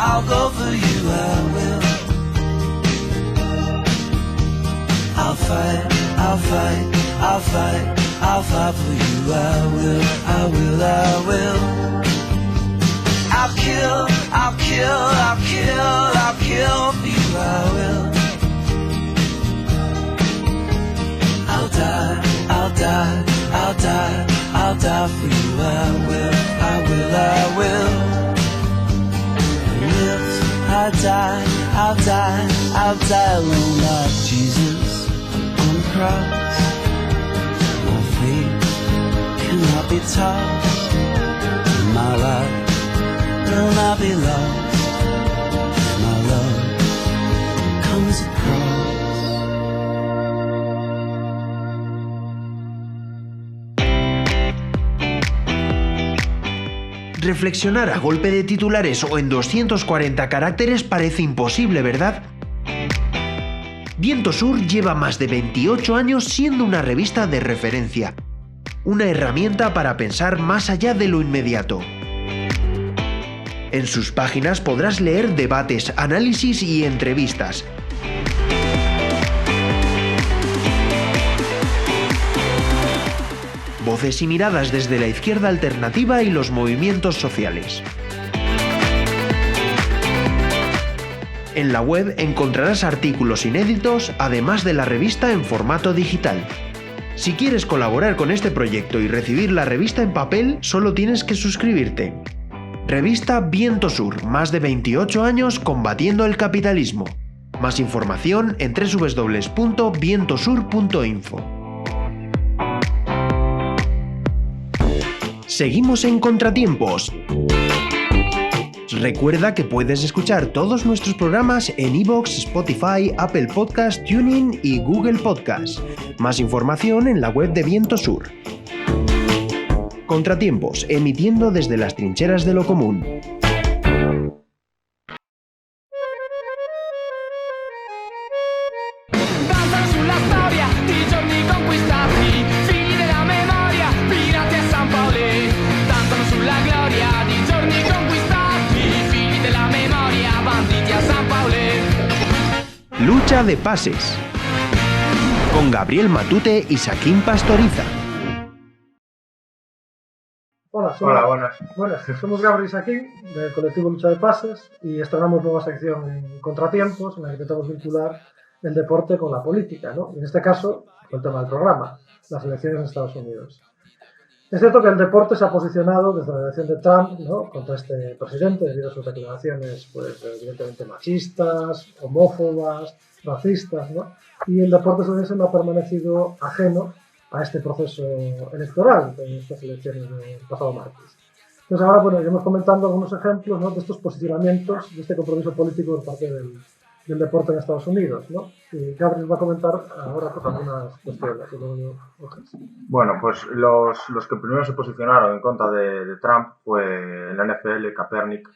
Speaker 8: I'll go for you, I will. I'll fight, I'll fight, I'll fight, I'll fight for you, I will, I will, I will. I'll kill, I'll kill, I'll kill, I'll kill for you, I will. I'll die, I'll die, I'll die, I'll die for you, I will, I will, I will. I'll die, I'll die, I'll die alone like Jesus on the cross. My faith cannot be tossed, and my life will not be lost. My love comes across.
Speaker 1: Reflexionar a golpe de titulares o en 240 caracteres parece imposible, ¿verdad? Viento Sur lleva más de 28 años siendo una revista de referencia, una herramienta para pensar más allá de lo inmediato. En sus páginas podrás leer debates, análisis y entrevistas. Voces y miradas desde la izquierda alternativa y los movimientos sociales. En la web encontrarás artículos inéditos, además de la revista en formato digital. Si quieres colaborar con este proyecto y recibir la revista en papel, solo tienes que suscribirte. Revista Viento Sur, más de 28 años combatiendo el capitalismo. Más información en www.vientosur.info. Seguimos en Contratiempos. Recuerda que puedes escuchar todos nuestros programas en iVoox, Spotify, Apple Podcast, TuneIn y Google Podcast. Más información en la web de Viento Sur. Contratiempos, emitiendo desde las trincheras de lo común. Lucha de pases, con Gabriel Matute y Saquín Pastoriza.
Speaker 9: Hola, buenas. Somos Gabriel y Saquín, del colectivo Lucha de Pases, y estrenamos nueva sección en Contratiempos, en la que intentamos vincular el deporte con la política, ¿no? Y en este caso, con el tema del programa, las elecciones en Estados Unidos. Es cierto que el deporte se ha posicionado desde la elección de Trump, ¿no?, contra este presidente debido a sus declaraciones, pues, evidentemente machistas, homófobas, racistas, ¿no? Y el deporte estadounidense no ha permanecido ajeno a este proceso electoral en estas elecciones del pasado martes. Entonces ahora, bueno, iremos comentando algunos ejemplos, ¿no?, de estos posicionamientos, de este compromiso político por parte del deporte en Estados Unidos, ¿no? Y Gabriel va a comentar ahora pues, algunas cuestiones.
Speaker 10: Bueno, pues los que primero se posicionaron en contra de Trump fue la NFL, Kaepernick,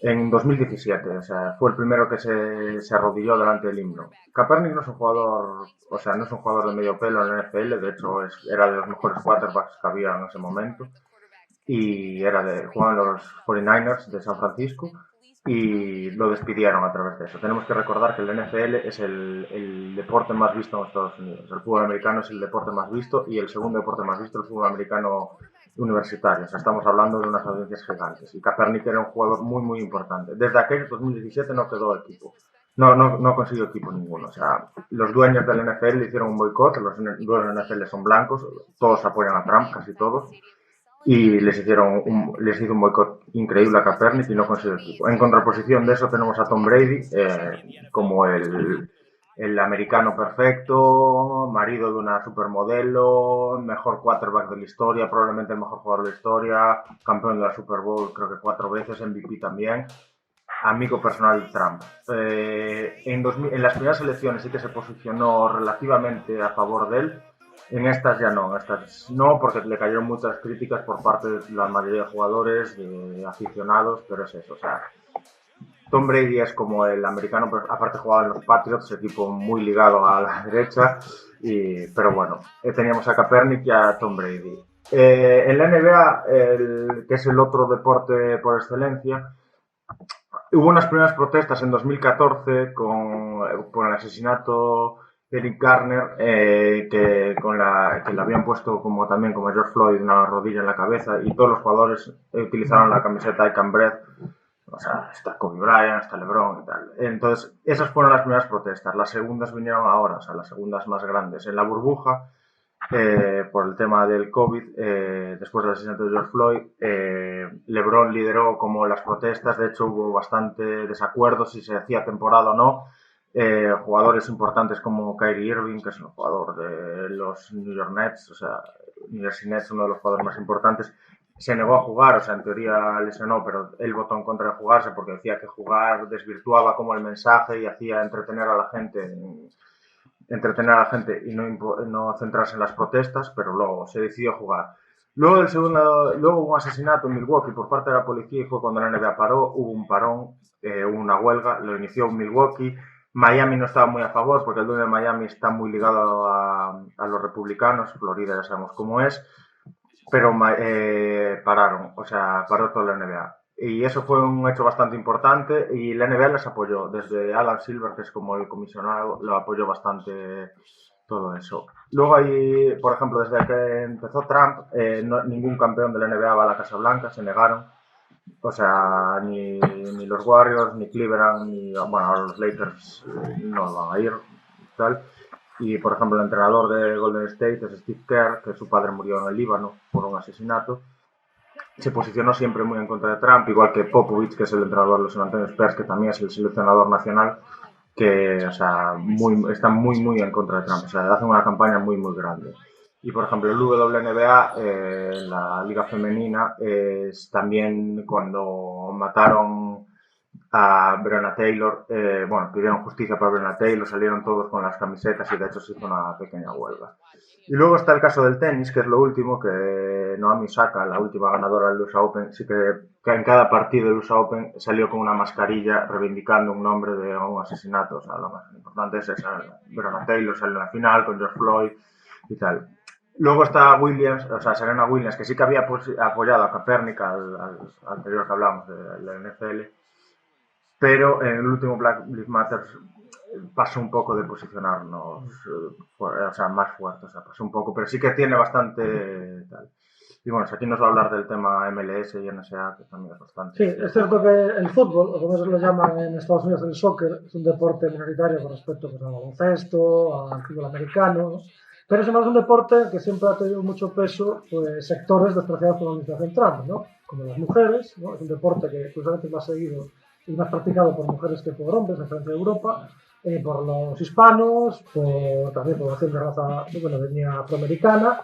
Speaker 10: en 2017. O sea, fue el primero que se arrodilló delante del himno. Kaepernick no es un jugador, no es un jugador de medio pelo en la NFL, de hecho era de los mejores quarterbacks que había en ese momento y jugaba en los 49ers de San Francisco. y lo despidieron a través de eso. Tenemos que recordar que el NFL es el deporte más visto en Estados Unidos. El fútbol americano es el deporte más visto y el segundo deporte más visto el fútbol americano universitario. O sea, estamos hablando de unas audiencias gigantes. Y Kaepernick era un jugador muy, muy importante. Desde aquel 2017 no quedó equipo. No consiguió equipo ninguno. O sea, los dueños del NFL hicieron un boicot. Los dueños del NFL son blancos. Todos apoyan a Trump, casi todos. Y les hizo un boicot increíble a Kaepernick y no consiguió equipo. En contraposición de eso tenemos a Tom Brady como el americano perfecto, marido de una supermodelo, mejor quarterback de la historia, probablemente el mejor jugador de la historia, campeón de la Super Bowl creo que 4 veces, MVP también, amigo personal de Trump. En las primeras elecciones sí que se posicionó relativamente a favor de él. En estas ya no, porque le cayeron muchas críticas por parte de la mayoría de jugadores, de aficionados, pero es eso, o sea, Tom Brady es como el americano, pero aparte jugaba en los Patriots, equipo muy ligado a la derecha, pero bueno, teníamos a Kaepernick y a Tom Brady. En la NBA, que es el otro deporte por excelencia, hubo unas primeras protestas en 2014 por el asesinato de Eric Garner, que le habían puesto también como George Floyd una rodilla en la cabeza y todos los jugadores utilizaron la camiseta I Can Breathe. O sea, está Kobe Bryant, está LeBron y tal. Entonces, esas fueron las primeras protestas. Las segundas vinieron ahora, o sea, las segundas más grandes. En la burbuja, por el tema del COVID, después del asesinato de George Floyd, LeBron lideró como las protestas. De hecho, hubo bastante desacuerdo si se hacía temporada o no. Jugadores importantes como Kyrie Irving, que es un jugador de los New York Nets, o sea, New Jersey Nets, uno de los jugadores más importantes, se negó a jugar, o sea, en teoría lesionó, pero él votó en contra de jugarse porque decía que jugar desvirtuaba como el mensaje y hacía entretener a la gente y no centrarse en las protestas, pero luego se decidió jugar. Luego hubo un asesinato en Milwaukee por parte de la policía y fue cuando la NBA paró, hubo un parón, hubo una huelga, lo inició Milwaukee. Miami no estaba muy a favor porque el dueño de Miami está muy ligado a los republicanos, Florida ya sabemos cómo es, pero pararon, o sea, paró toda la NBA. Y eso fue un hecho bastante importante y la NBA les apoyó, desde Adam Silver, que es como el comisionado, lo apoyó bastante todo eso. Luego hay, por ejemplo, desde que empezó Trump, ningún campeón de la NBA va a la Casa Blanca, se negaron. O sea, ni los Warriors, ni Cleveland, los Lakers no van a ir, tal. Y, por ejemplo, el entrenador de Golden State es Steve Kerr, que su padre murió en el Líbano por un asesinato. Se posicionó siempre muy en contra de Trump, igual que Popovich, que es el entrenador de los San Antonio Spurs, que también es el seleccionador nacional, que, o sea, está muy, muy en contra de Trump. O sea, hacen una campaña muy, muy grande. Y, por ejemplo, el WNBA, la liga femenina, es también cuando mataron a Breonna Taylor, pidieron justicia para Breonna Taylor, salieron todos con las camisetas y de hecho se hizo una pequeña huelga. Y luego está el caso del tenis, que es lo último, que Naomi Osaka, la última ganadora del US Open, sí que en cada partido del US Open salió con una mascarilla reivindicando un nombre de un asesinato. O sea, lo más importante es esa. Breonna Taylor salió en la final con George Floyd y tal. Luego está Serena Williams, que sí que había apoyado a Kaepernick, al anterior que hablamos de la NFL, pero en el último Black Lives Matter pasó un poco de posicionarnos más fuerte, o sea, pasó un poco, pero sí que tiene bastante tal. Y bueno, aquí nos va a hablar del tema MLS y NSA, que también es bastante.
Speaker 9: Sí, es cierto que el fútbol, o como se lo llaman en Estados Unidos el soccer, es un deporte minoritario con respecto al baloncesto, al fútbol americano, ¿no? Pero es un deporte que siempre ha tenido mucho peso, pues, sectores despreciados por la administración Trump, ¿no? Como las mujeres, ¿no? Es un deporte que curiosamente es más seguido y más practicado por mujeres que por hombres, en diferencia de Europa, por los hispanos, también por población de raza, de etnia afroamericana,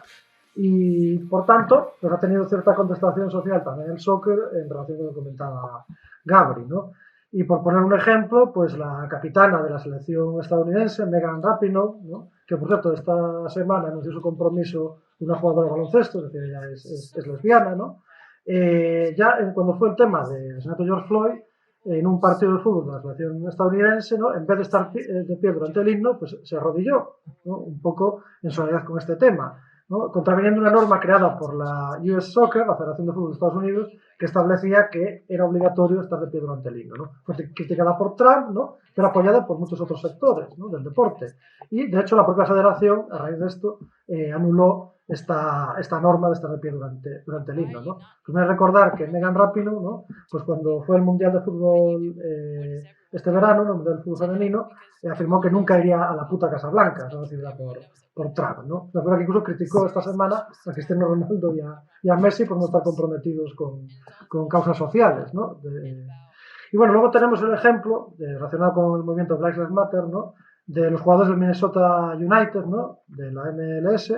Speaker 9: y por tanto, pues ha tenido cierta contestación social también el soccer en relación con lo que comentaba Gabri, ¿no? Y por poner un ejemplo, pues la capitana de la selección estadounidense, Megan Rapinoe, ¿no? Que por cierto esta semana anunció su compromiso de una jugadora de baloncesto, es decir, ella es lesbiana, ¿no? Cuando fue el tema del asesinato de George Floyd, en un partido de fútbol de la selección estadounidense, ¿no? En vez de estar de pie durante el himno, pues se arrodilló, ¿no? Un poco en solidaridad con este tema. ¿no? Contraviniendo una norma creada por la US Soccer, la Federación de Fútbol de Estados Unidos, que establecía que era obligatorio estar de pie durante el himno, ¿no? Fue criticada por Trump, ¿no? Pero apoyada por muchos otros sectores, ¿no? Del deporte. Y, de hecho, la propia federación, a raíz de esto, anuló esta norma de estar de pie durante el himno, ¿no? Conviene recordar que Megan Rapinoe, ¿no? Pues cuando fue el Mundial de Fútbol este verano, el Mundial de Fútbol femenino, afirmó que nunca iría a la puta Casa Blanca, ¿no? Decidida por Trump, ¿no? La verdad que incluso criticó esta semana a Cristiano Ronaldo y a Messi por no estar comprometidos con causas sociales, ¿no? Y bueno, luego tenemos el ejemplo, relacionado con el movimiento Black Lives Matter, ¿no? De los jugadores del Minnesota United, ¿no? De la MLS,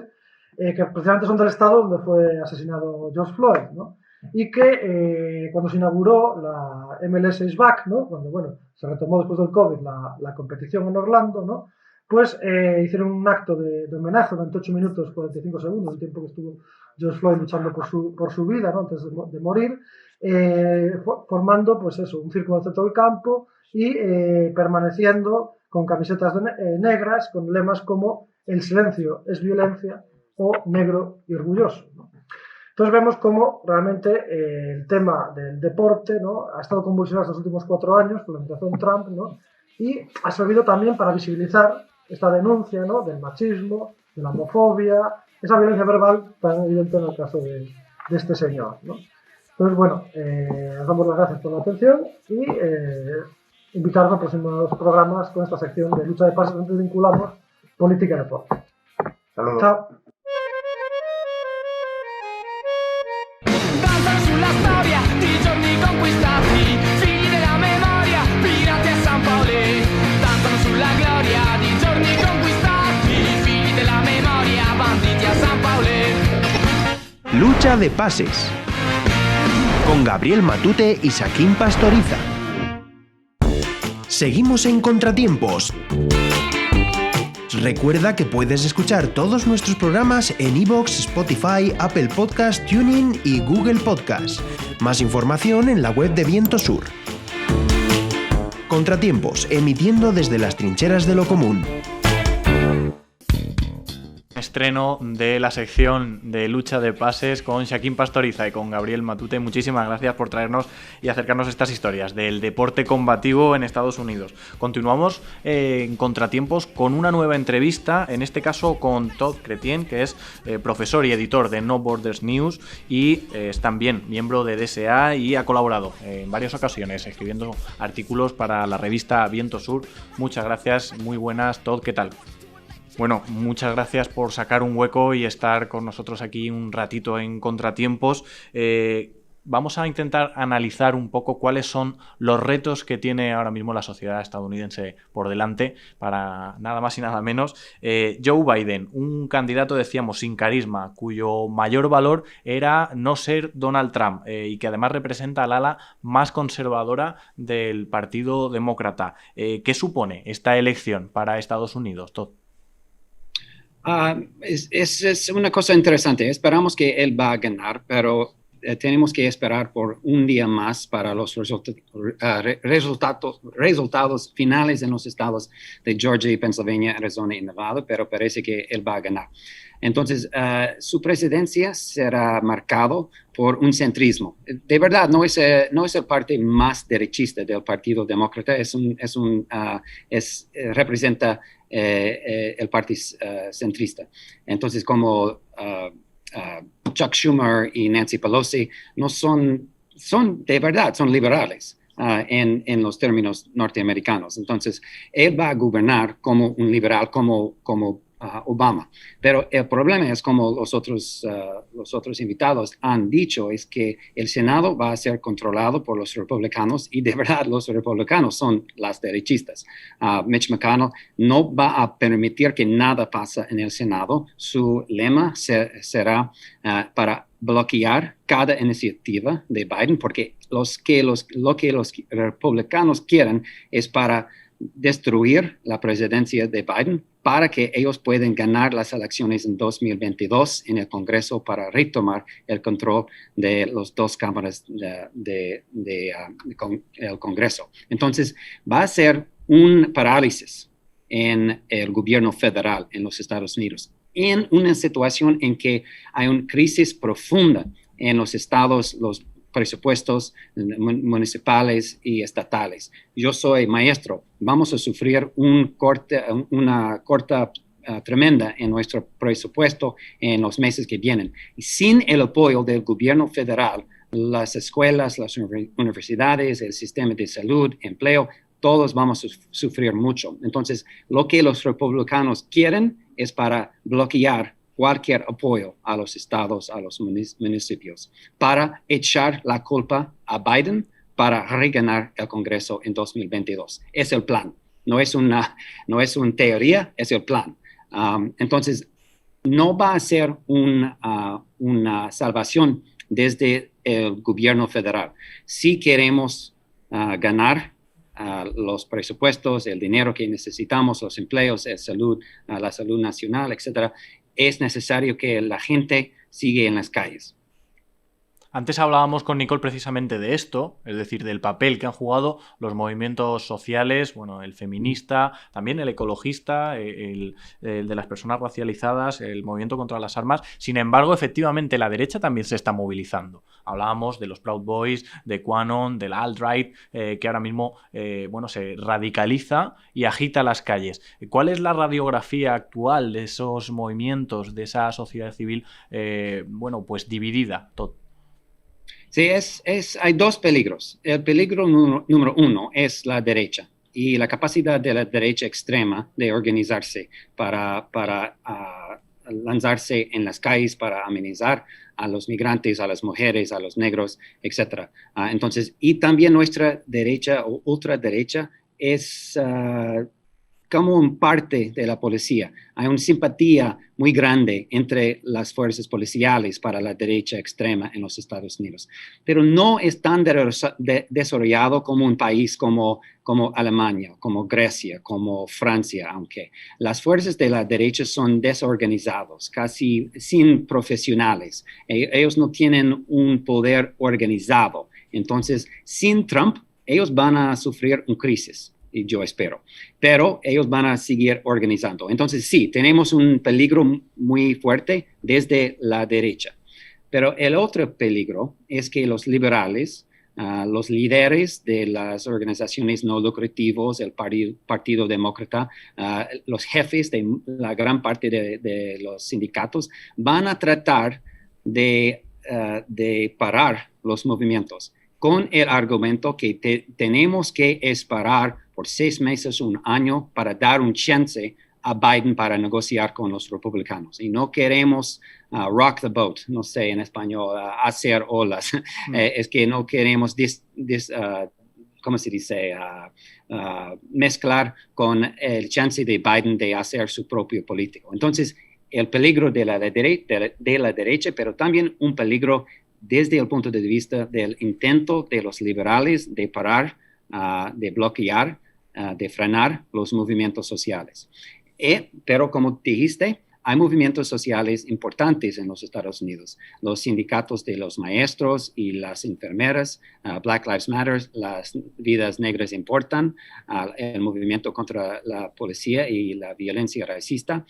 Speaker 9: que precisamente son del estado donde fue asesinado George Floyd, ¿no? Y que cuando se inauguró la MLS is Back, ¿no? Cuando, bueno, se retomó después del COVID la competición en Orlando, ¿no? Pues hicieron un acto de homenaje durante 8 minutos 45 segundos, el tiempo que estuvo George Floyd luchando por su vida, ¿no? Antes de morir, formando, pues eso, un círculo en el centro del campo y permaneciendo con camisetas negras, con lemas como "el silencio es violencia" o "negro y orgulloso", ¿no? Entonces vemos cómo realmente el tema del deporte, ¿no? Ha estado convulsionado estos últimos 4 años por la administración Trump, ¿no? Y ha servido también para visibilizar esta denuncia, ¿no? Del machismo, de la homofobia, esa violencia verbal tan evidente en el caso de este señor, ¿no? Entonces, bueno, os damos las gracias por la atención y invitarnos a próximos programas con esta sección de lucha de pases donde vinculamos política y deporte.
Speaker 10: Saludos.
Speaker 9: Chao.
Speaker 11: Sulla storia di giorni conquistati, figli della memoria, pirati a San Paolo. Danzano sulla gloria di giorni conquistati, figli della memoria, banditi a San Paolo.
Speaker 1: Lucha de pases. Con Gabriel Matute y Saquín Pastoriza. Seguimos en Contratiempos. Recuerda que puedes escuchar todos nuestros programas en iVoox, Spotify, Apple Podcast, TuneIn y Google Podcast. Más información en la web de Viento Sur. Contratiempos, emitiendo desde las trincheras de lo común.
Speaker 2: Estreno de la sección de lucha de pases con Saquín Pastoriza y con Gabriel Matute. Muchísimas gracias por traernos y acercarnos estas historias del deporte combativo en Estados Unidos. Continuamos en Contratiempos con una nueva entrevista, en este caso con Todd Chrétien, que es profesor y editor de No Borders News y es también miembro de DSA y ha colaborado en varias ocasiones escribiendo artículos para la revista Viento Sur. Muchas gracias, muy buenas, Todd, ¿qué tal? Bueno, muchas gracias por sacar un hueco y estar con nosotros aquí un ratito en Contratiempos. Vamos a intentar analizar un poco cuáles son los retos que tiene ahora mismo la sociedad estadounidense por delante, para nada más y nada menos. Joe Biden, un candidato, decíamos, sin carisma, cuyo mayor valor era no ser Donald Trump y que además representa al ala más conservadora del Partido Demócrata. ¿Qué supone esta elección para Estados Unidos, Todd?
Speaker 12: Es una cosa interesante. Esperamos que él va a ganar, pero tenemos que esperar por un día más para los resultados finales en los estados de Georgia, Pennsylvania, Arizona y Nevada, pero parece que él va a ganar. Entonces, su presidencia será marcado por un centrismo. De verdad, no es el parte más derechista del Partido Demócrata, representa el partido centrista. Entonces, como Chuck Schumer y Nancy Pelosi no son de verdad, son liberales en los términos norteamericanos. Entonces, él va a gobernar como un liberal, como Obama. Pero el problema es, como los otros invitados han dicho, es que el Senado va a ser controlado por los republicanos y de verdad los republicanos son las derechistas. Mitch McConnell no va a permitir que nada pase en el Senado. Su lema será para bloquear cada iniciativa de Biden, porque lo que los republicanos quieren es para destruir la presidencia de Biden para que ellos puedan ganar las elecciones en 2022 en el Congreso para retomar el control de las dos cámaras del Congreso. Entonces, va a ser un parálisis en el gobierno federal en los Estados Unidos. en una situación en que hay una crisis profunda en los estados, los presupuestos municipales y estatales. Yo soy maestro, vamos a sufrir una corta tremenda en nuestro presupuesto en los meses que vienen. Y sin el apoyo del gobierno federal, las escuelas, las universidades, el sistema de salud, empleo, todos vamos a sufrir mucho. Entonces, lo que los republicanos quieren es para bloquear cualquier apoyo a los estados, a los municipios, para echar la culpa a Biden para reganar el Congreso en 2022. Es el plan. No es una teoría, es el plan. Entonces, no va a ser una salvación desde el gobierno federal. Si queremos ganar los presupuestos, el dinero que necesitamos, los empleos, la salud nacional, etcétera, es necesario que la gente siga en las calles.
Speaker 2: Antes hablábamos con Nicole precisamente de esto, es decir, del papel que han jugado los movimientos sociales, bueno, el feminista, también el ecologista, el de las personas racializadas, el movimiento contra las armas. Sin embargo, efectivamente, la derecha también se está movilizando. Hablábamos de los Proud Boys, de QAnon, de la alt-right, que ahora mismo se radicaliza y agita las calles. ¿Cuál es la radiografía actual de esos movimientos, de esa sociedad civil, dividida?
Speaker 12: Sí, hay dos peligros. El peligro número uno es la derecha y la capacidad de la derecha extrema de organizarse para lanzarse en las calles para amenazar a los migrantes, a las mujeres, a los negros, etc. Entonces, y también nuestra derecha o ultraderecha es como un parte de la policía. Hay una simpatía muy grande entre las fuerzas policiales para la derecha extrema en los Estados Unidos. Pero no es tan desarrollado como un país como Alemania, como Grecia, como Francia, aunque las fuerzas de la derecha son desorganizados, casi sin profesionales. Ellos no tienen un poder organizado. Entonces, sin Trump, ellos van a sufrir una crisis. Y yo espero, pero ellos van a seguir organizando. Entonces sí, tenemos un peligro muy fuerte desde la derecha, pero el otro peligro es que los liberales, los líderes de las organizaciones no lucrativas, el Partido Demócrata, los jefes de la gran parte de los sindicatos, van a tratar de parar los movimientos con el argumento que tenemos que esperar por 6 meses, 1 año, para dar un chance a Biden para negociar con los republicanos. Y no queremos rock the boat, no sé en español, hacer olas. Es que no queremos, ¿cómo se dice? Mezclar con el chance de Biden de hacer su propio político. Entonces, el peligro de la derecha, pero también un peligro desde el punto de vista del intento de los liberales de parar, de bloquear, de frenar los movimientos sociales. Pero como dijiste, hay movimientos sociales importantes en los Estados Unidos. Los sindicatos de los maestros y las enfermeras, Black Lives Matter, las vidas negras importan, el movimiento contra la policía y la violencia racista,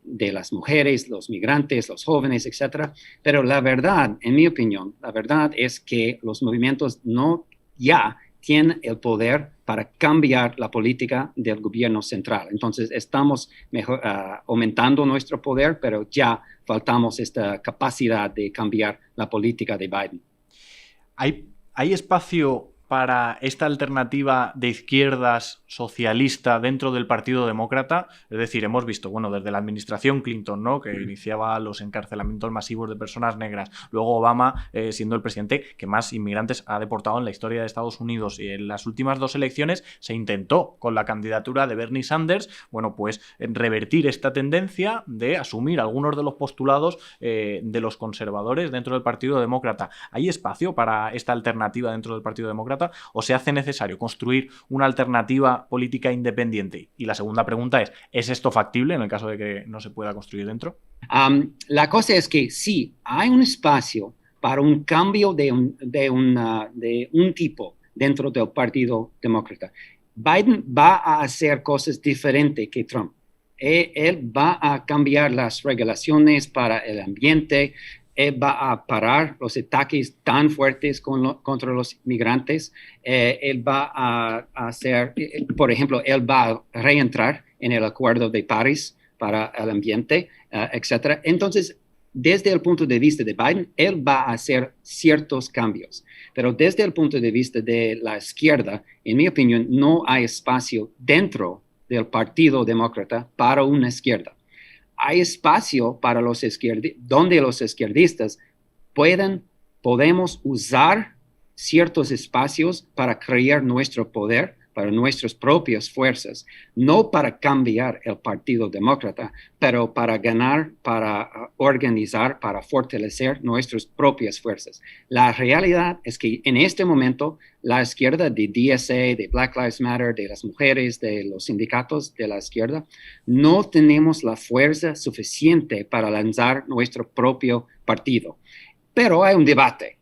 Speaker 12: de las mujeres, los migrantes, los jóvenes, etc. Pero la verdad, en mi opinión, la verdad es que los movimientos no ya tienen el poder para cambiar la política del gobierno central. Entonces, estamos aumentando nuestro poder, pero ya faltamos esta capacidad de cambiar la política de Biden.
Speaker 2: ¿Hay espacio para esta alternativa de izquierdas socialista dentro del Partido Demócrata? Es decir, hemos visto, desde la administración Clinton, ¿no?, que iniciaba los encarcelamientos masivos de personas negras, luego Obama siendo el presidente que más inmigrantes ha deportado en la historia de Estados Unidos, y en las últimas 2 elecciones se intentó con la candidatura de Bernie Sanders, revertir esta tendencia de asumir algunos de los postulados de los conservadores dentro del Partido Demócrata. ¿Hay espacio para esta alternativa dentro del Partido Demócrata o se hace necesario construir una alternativa política independiente? Y la segunda pregunta ¿es esto factible en el caso de que no se pueda construir dentro?
Speaker 12: La cosa es que sí, hay un espacio para un cambio de un tipo dentro del Partido Demócrata. Biden va a hacer cosas diferentes que Trump. Él va a cambiar las regulaciones para el ambiente, él va a parar los ataques tan fuertes contra los migrantes, él va a hacer, por ejemplo, él va a reentrar en el Acuerdo de París para el ambiente, etc. Entonces, desde el punto de vista de Biden, él va a hacer ciertos cambios. Pero desde el punto de vista de la izquierda, en mi opinión, no hay espacio dentro del Partido Demócrata para una izquierda. Hay espacio para donde los izquierdistas podemos usar ciertos espacios para crear nuestro poder, para nuestras propias fuerzas, no para cambiar el Partido Demócrata, pero para ganar, para organizar, para fortalecer nuestras propias fuerzas. La realidad es que en este momento la izquierda de DSA, de Black Lives Matter, de las mujeres, de los sindicatos de la izquierda, no tenemos la fuerza suficiente para lanzar nuestro propio partido. Pero hay un debate.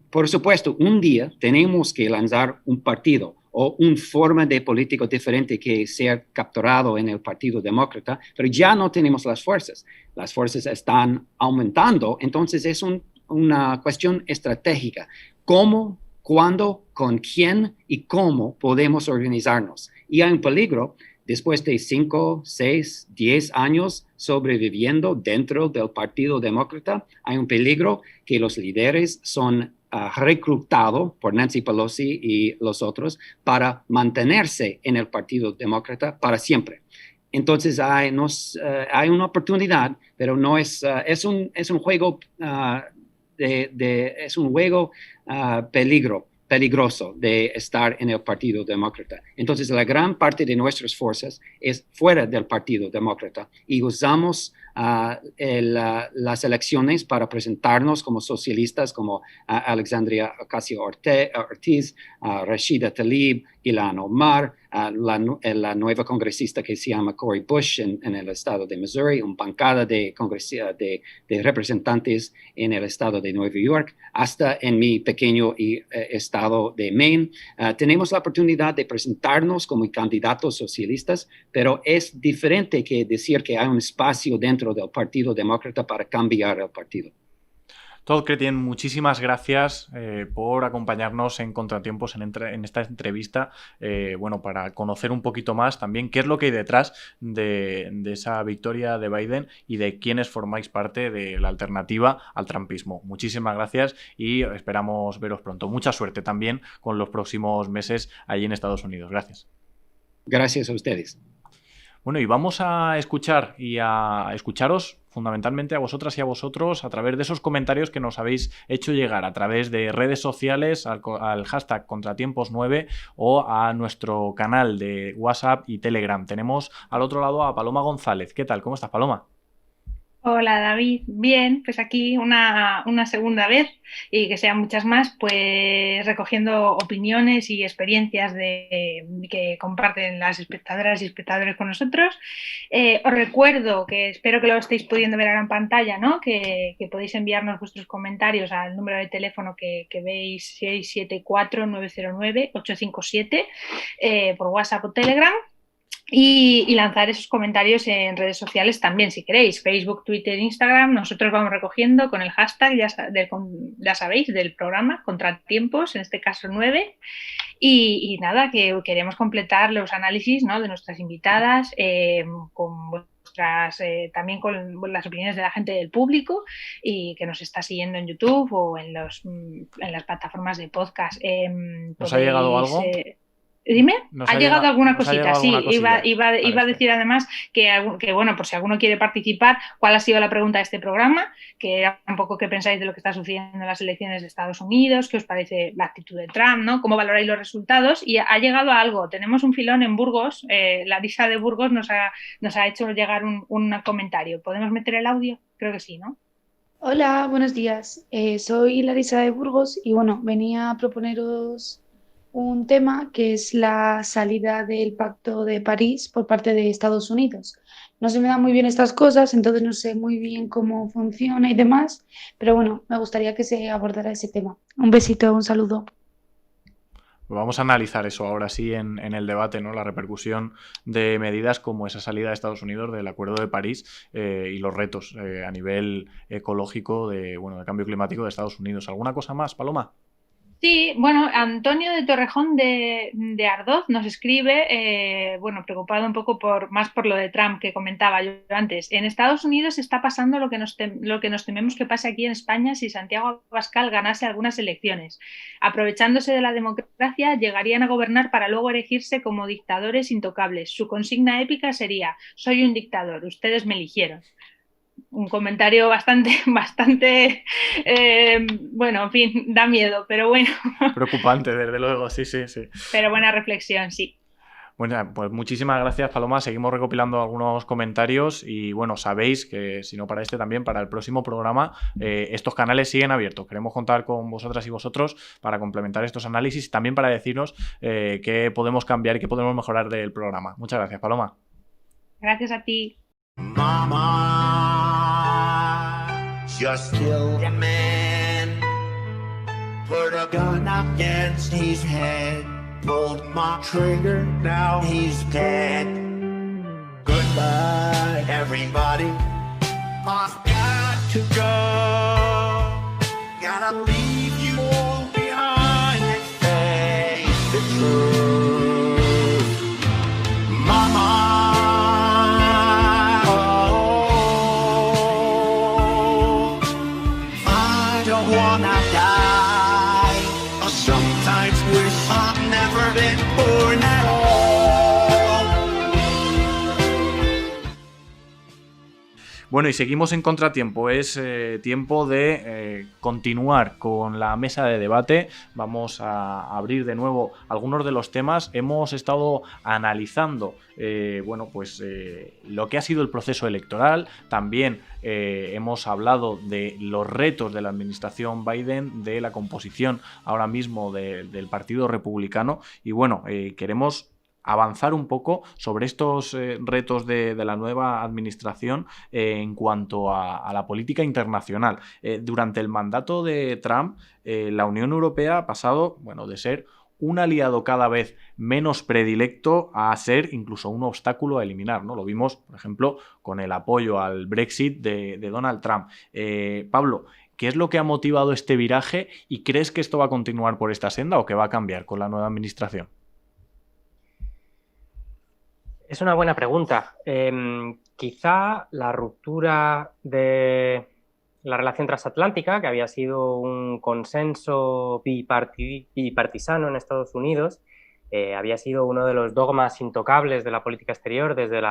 Speaker 12: Por supuesto, un día tenemos que lanzar un partido o una forma de político diferente que sea capturado en el Partido Demócrata, pero ya no tenemos las fuerzas. Las fuerzas están aumentando, entonces es una cuestión estratégica. ¿Cómo, cuándo, con quién y cómo podemos organizarnos? Y hay un peligro, después de 5, 6, 10 años sobreviviendo dentro del Partido Demócrata, hay un peligro que los líderes son reclutado por Nancy Pelosi y los otros para mantenerse en el Partido Demócrata para siempre. Entonces hay una oportunidad, pero no es un juego peligroso de estar en el Partido Demócrata. Entonces la gran parte de nuestras fuerzas es fuera del Partido Demócrata y usamos las elecciones para presentarnos como socialistas, como Alexandria Ocasio-Cortez, Rashida Tlaib, Ilhan Omar, la nueva congresista que se llama Cori Bush en el estado de Missouri, una bancada de representantes en el estado de Nueva York, hasta en mi pequeño estado de Maine. Tenemos la oportunidad de presentarnos como candidatos socialistas, pero es diferente que decir que hay un espacio dentro del Partido Demócrata para cambiar el partido.
Speaker 2: Todd Chrétien, muchísimas gracias por acompañarnos en Contratiempos en esta entrevista, para conocer un poquito más también qué es lo que hay detrás de esa victoria de Biden y de quiénes formáis parte de la alternativa al trumpismo. Muchísimas gracias y esperamos veros pronto. Mucha suerte también con los próximos meses allí en Estados Unidos. Gracias.
Speaker 12: Gracias a ustedes.
Speaker 2: Bueno, y vamos a escuchar y a escucharos fundamentalmente a vosotras y a vosotros a través de esos comentarios que nos habéis hecho llegar a través de redes sociales al hashtag Contratiempos9 o a nuestro canal de WhatsApp y Telegram. Tenemos al otro lado a Paloma González. ¿Qué tal? ¿Cómo estás, Paloma?
Speaker 13: Hola David, bien, pues aquí una segunda vez y que sean muchas más, pues recogiendo opiniones y experiencias que comparten las espectadoras y espectadores con nosotros. Os recuerdo que espero que lo estéis pudiendo ver ahora en pantalla, ¿no? Que podéis enviarnos vuestros comentarios al número de teléfono que veis 674-909-857 por WhatsApp o Telegram. Y lanzar esos comentarios en redes sociales también, si queréis, Facebook, Twitter, Instagram. Nosotros vamos recogiendo con el hashtag, ya sabéis, del programa Contratiempos, en este caso 9. Y nada, que queremos completar los análisis, ¿no?, de nuestras invitadas con vuestras, también con las opiniones de la gente del público y que nos está siguiendo en YouTube o en las plataformas de podcast.
Speaker 2: ¿Nos ha llegado algo?
Speaker 13: Dime, ha llegado alguna cosita, sí. Iba a decir además que, bueno, por si alguno quiere participar, cuál ha sido la pregunta de este programa, que era un poco qué pensáis de lo que está sucediendo en las elecciones de Estados Unidos, qué os parece la actitud de Trump, ¿no? Cómo valoráis los resultados, y ha llegado a algo. Tenemos un filón en Burgos, Larisa de Burgos nos ha hecho llegar un comentario. ¿Podemos meter el audio? Creo que sí, ¿no?
Speaker 14: Hola, buenos días. Soy Larisa de Burgos y bueno, venía a proponeros un tema que es la salida del Pacto de París por parte de Estados Unidos. No se me dan muy bien estas cosas, entonces no sé muy bien cómo funciona y demás, pero bueno, me gustaría que se abordara ese tema. Un besito, un saludo.
Speaker 2: Vamos a analizar eso ahora sí en el debate, ¿no? La repercusión de medidas como esa salida de Estados Unidos del Acuerdo de París y los retos a nivel ecológico de cambio climático de Estados Unidos. ¿Alguna cosa más, Paloma?
Speaker 13: Sí, bueno, Antonio de Torrejón de Ardoz nos escribe, preocupado un poco más por lo de Trump que comentaba yo antes. En Estados Unidos está pasando lo que nos tememos que pase aquí en España si Santiago Abascal ganase algunas elecciones. Aprovechándose de la democracia, llegarían a gobernar para luego erigirse como dictadores intocables. Su consigna épica sería: soy un dictador, ustedes me eligieron. Un comentario bastante, en fin, da miedo, pero bueno.
Speaker 2: Preocupante, desde luego, sí.
Speaker 13: Pero buena reflexión, sí.
Speaker 2: Bueno, pues muchísimas gracias, Paloma. Seguimos recopilando algunos comentarios y bueno, sabéis que si no para este también, para el próximo programa, estos canales siguen abiertos. Queremos contar con vosotras y vosotros para complementar estos análisis y también para decirnos qué podemos cambiar y qué podemos mejorar del programa. Muchas gracias, Paloma.
Speaker 13: Gracias a ti.
Speaker 8: Mama, just killed a man, put a gun against his head, pulled my trigger, now he's dead. Goodbye, everybody, I've got to go, gotta leave you all behind and face the truth. Mama, wanna die. I sometimes wish I'd never been born at all.
Speaker 2: Bueno, y seguimos en Contratiempo. Es tiempo de continuar con la mesa de debate. Vamos a abrir de nuevo algunos de los temas. Hemos estado analizando lo que ha sido el proceso electoral. También hemos hablado de los retos de la administración Biden, de la composición ahora mismo del Partido Republicano. Y bueno, queremos avanzar un poco sobre estos retos de la nueva administración en cuanto a la política internacional. Durante el mandato de Trump, la Unión Europea ha pasado de ser un aliado cada vez menos predilecto a ser incluso un obstáculo a eliminar, ¿no? Lo vimos, por ejemplo, con el apoyo al Brexit de Donald Trump. Pablo, ¿qué es lo que ha motivado este viraje y crees que esto va a continuar por esta senda o que va a cambiar con la nueva administración?
Speaker 6: Es una buena pregunta. Quizá la ruptura de la relación transatlántica, que había sido un consenso bipartisano en Estados Unidos, había sido uno de los dogmas intocables de la política exterior desde el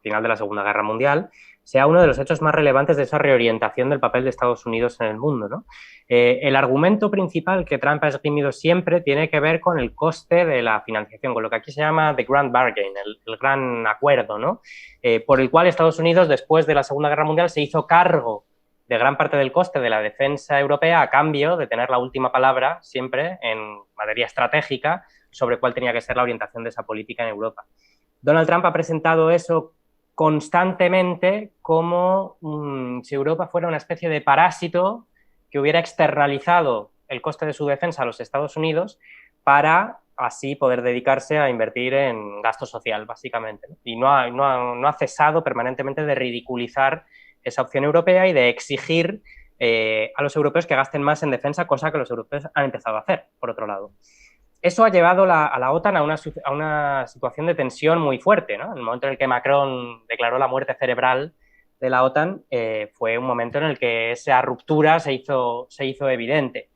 Speaker 6: final de la Segunda Guerra Mundial, sea uno de los hechos más relevantes de esa reorientación del papel de Estados Unidos en el mundo, ¿no? El argumento principal que Trump ha esgrimido siempre tiene que ver con el coste de la financiación, con lo que aquí se llama the grand bargain, el gran acuerdo, ¿no? Por el cual Estados Unidos, después de la Segunda Guerra Mundial, se hizo cargo de gran parte del coste de la defensa europea a cambio de tener la última palabra siempre en materia estratégica sobre cuál tenía que ser la orientación de esa política en Europa. Donald Trump ha presentado eso constantemente como si Europa fuera una especie de parásito que hubiera externalizado el coste de su defensa a los Estados Unidos para así poder dedicarse a invertir en gasto social, básicamente. Y no ha cesado permanentemente de ridiculizar esa opción europea y de exigir a los europeos que gasten más en defensa, cosa que los europeos han empezado a hacer, por otro lado. Eso ha llevado a la OTAN a una situación de tensión muy fuerte, ¿no? En el momento en el que Macron declaró la muerte cerebral de la OTAN, fue un momento en el que esa ruptura se hizo evidente.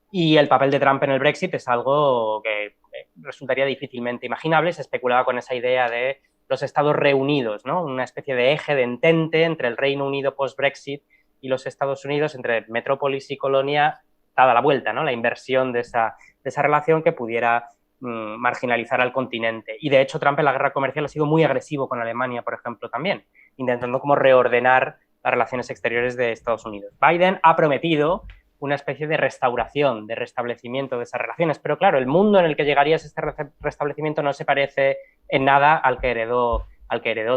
Speaker 6: Y el papel de Trump en el Brexit es algo que resultaría difícilmente imaginable. Se especulaba con esa idea de los Estados reunidos, ¿no? Una especie de eje de entente entre el Reino Unido post-Brexit y los Estados Unidos, entre metrópolis y colonia, dada la vuelta, ¿no? La inversión de esa relación que pudiera marginalizar al continente. Y de hecho Trump en la guerra comercial ha sido muy agresivo con Alemania, por ejemplo, también, intentando como reordenar las relaciones exteriores de Estados Unidos. Biden ha prometido una especie de restauración, de restablecimiento de esas relaciones, pero claro, el mundo en el que llegaría este restablecimiento no se parece en nada al que heredó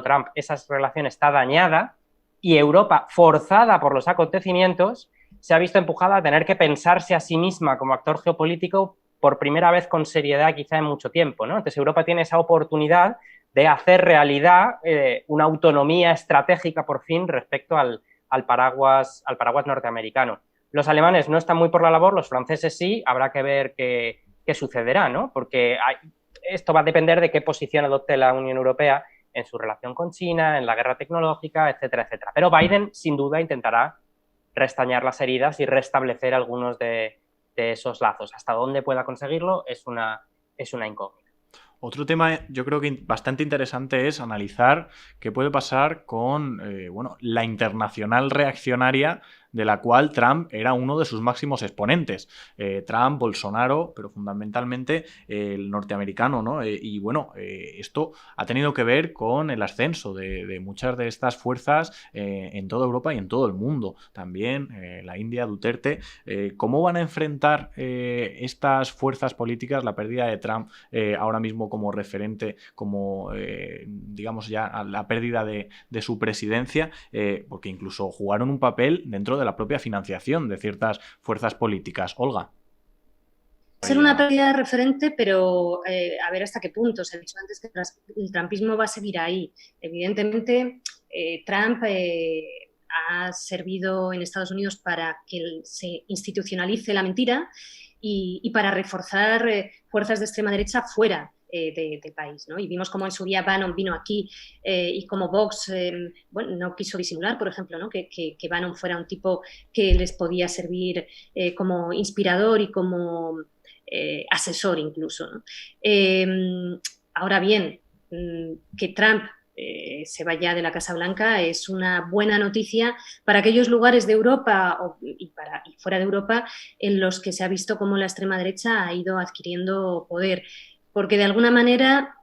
Speaker 6: Trump. Esa relación está dañada y Europa, forzada por los acontecimientos, se ha visto empujada a tener que pensarse a sí misma como actor geopolítico por primera vez con seriedad quizá en mucho tiempo, ¿no? Entonces Europa tiene esa oportunidad de hacer realidad una autonomía estratégica por fin respecto al paraguas norteamericano. Los alemanes no están muy por la labor, los franceses sí, habrá que ver qué sucederá, ¿no? Porque esto va a depender de qué posición adopte la Unión Europea en su relación con China, en la guerra tecnológica, etcétera, etcétera. Pero Biden, sin duda, intentará restañar las heridas y restablecer algunos de esos lazos. Hasta dónde pueda conseguirlo es una incógnita.
Speaker 2: Otro tema, yo creo que bastante interesante es analizar qué puede pasar con la internacional reaccionaria de la cual Trump era uno de sus máximos exponentes. Trump, Bolsonaro, pero fundamentalmente el norteamericano, ¿no? Esto ha tenido que ver con el ascenso de muchas de estas fuerzas en toda Europa y en todo el mundo. También la India, Duterte. ¿Cómo van a enfrentar estas fuerzas políticas la pérdida de Trump ahora mismo como referente, como digamos ya la pérdida de su presidencia? Porque incluso jugaron un papel dentro de la propia financiación de ciertas fuerzas políticas. Olga.
Speaker 7: Ser una pérdida de referente, pero a ver hasta qué punto. Se ha dicho antes que el trumpismo va a seguir ahí. Evidentemente, Trump ha servido en Estados Unidos para que se institucionalice la mentira y para reforzar fuerzas de extrema derecha fuera del país, ¿no? Y vimos cómo en su día Bannon vino aquí y como Vox no quiso disimular, por ejemplo, ¿no? que Bannon fuera un tipo que les podía servir como inspirador y como asesor incluso, ¿no? Ahora bien, que Trump se vaya de la Casa Blanca es una buena noticia para aquellos lugares de Europa y fuera de Europa en los que se ha visto cómo la extrema derecha ha ido adquiriendo poder. Porque de alguna manera,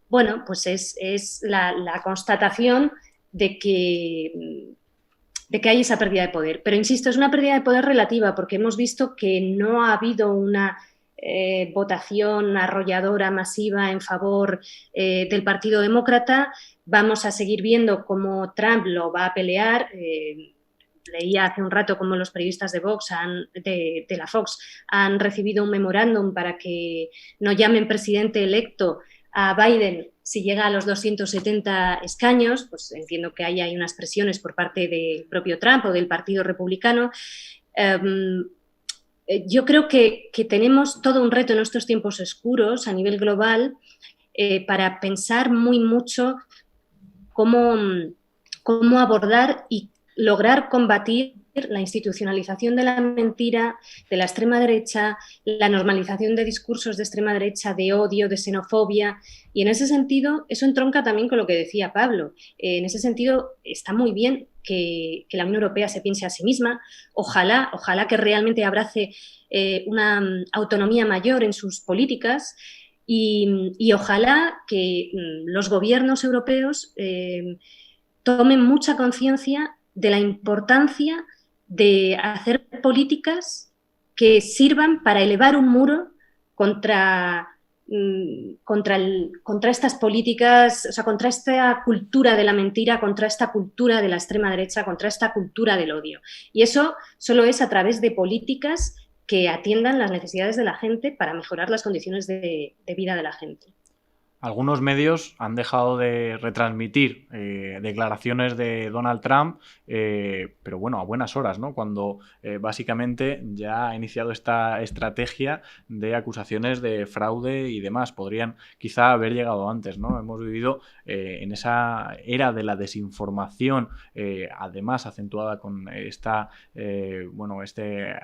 Speaker 7: pues es la constatación de que hay esa pérdida de poder. Pero insisto, es una pérdida de poder relativa, porque hemos visto que no ha habido una votación arrolladora masiva en favor del Partido Demócrata. Vamos a seguir viendo cómo Trump lo va a pelear. Leía hace un rato cómo los periodistas de Vox de la Fox han recibido un memorándum para que no llamen presidente electo a Biden si llega a los 270 escaños. Pues entiendo que ahí hay unas presiones por parte del propio Trump o del Partido Republicano. Yo creo que tenemos todo un reto en estos tiempos oscuros a nivel global para pensar muy mucho cómo abordar y lograr combatir la institucionalización de la mentira, de la extrema derecha, la normalización de discursos de extrema derecha, de odio, de xenofobia. Y en ese sentido, eso entronca también con lo que decía Pablo. En ese sentido, está muy bien que la Unión Europea se piense a sí misma. Ojalá que realmente abrace una autonomía mayor en sus políticas y ojalá que los gobiernos europeos tomen mucha conciencia de la importancia de hacer políticas que sirvan para elevar un muro contra estas políticas, o sea, contra esta cultura de la mentira, contra esta cultura de la extrema derecha, contra esta cultura del odio. Y eso solo es a través de políticas que atiendan las necesidades de la gente para mejorar las condiciones de vida de la gente.
Speaker 2: Algunos medios han dejado de retransmitir declaraciones de Donald Trump, pero bueno, a buenas horas, ¿no? Cuando básicamente ya ha iniciado esta estrategia de acusaciones de fraude y demás. Podrían quizá haber llegado antes, ¿no? Hemos vivido en esa era de la desinformación, además acentuada con esta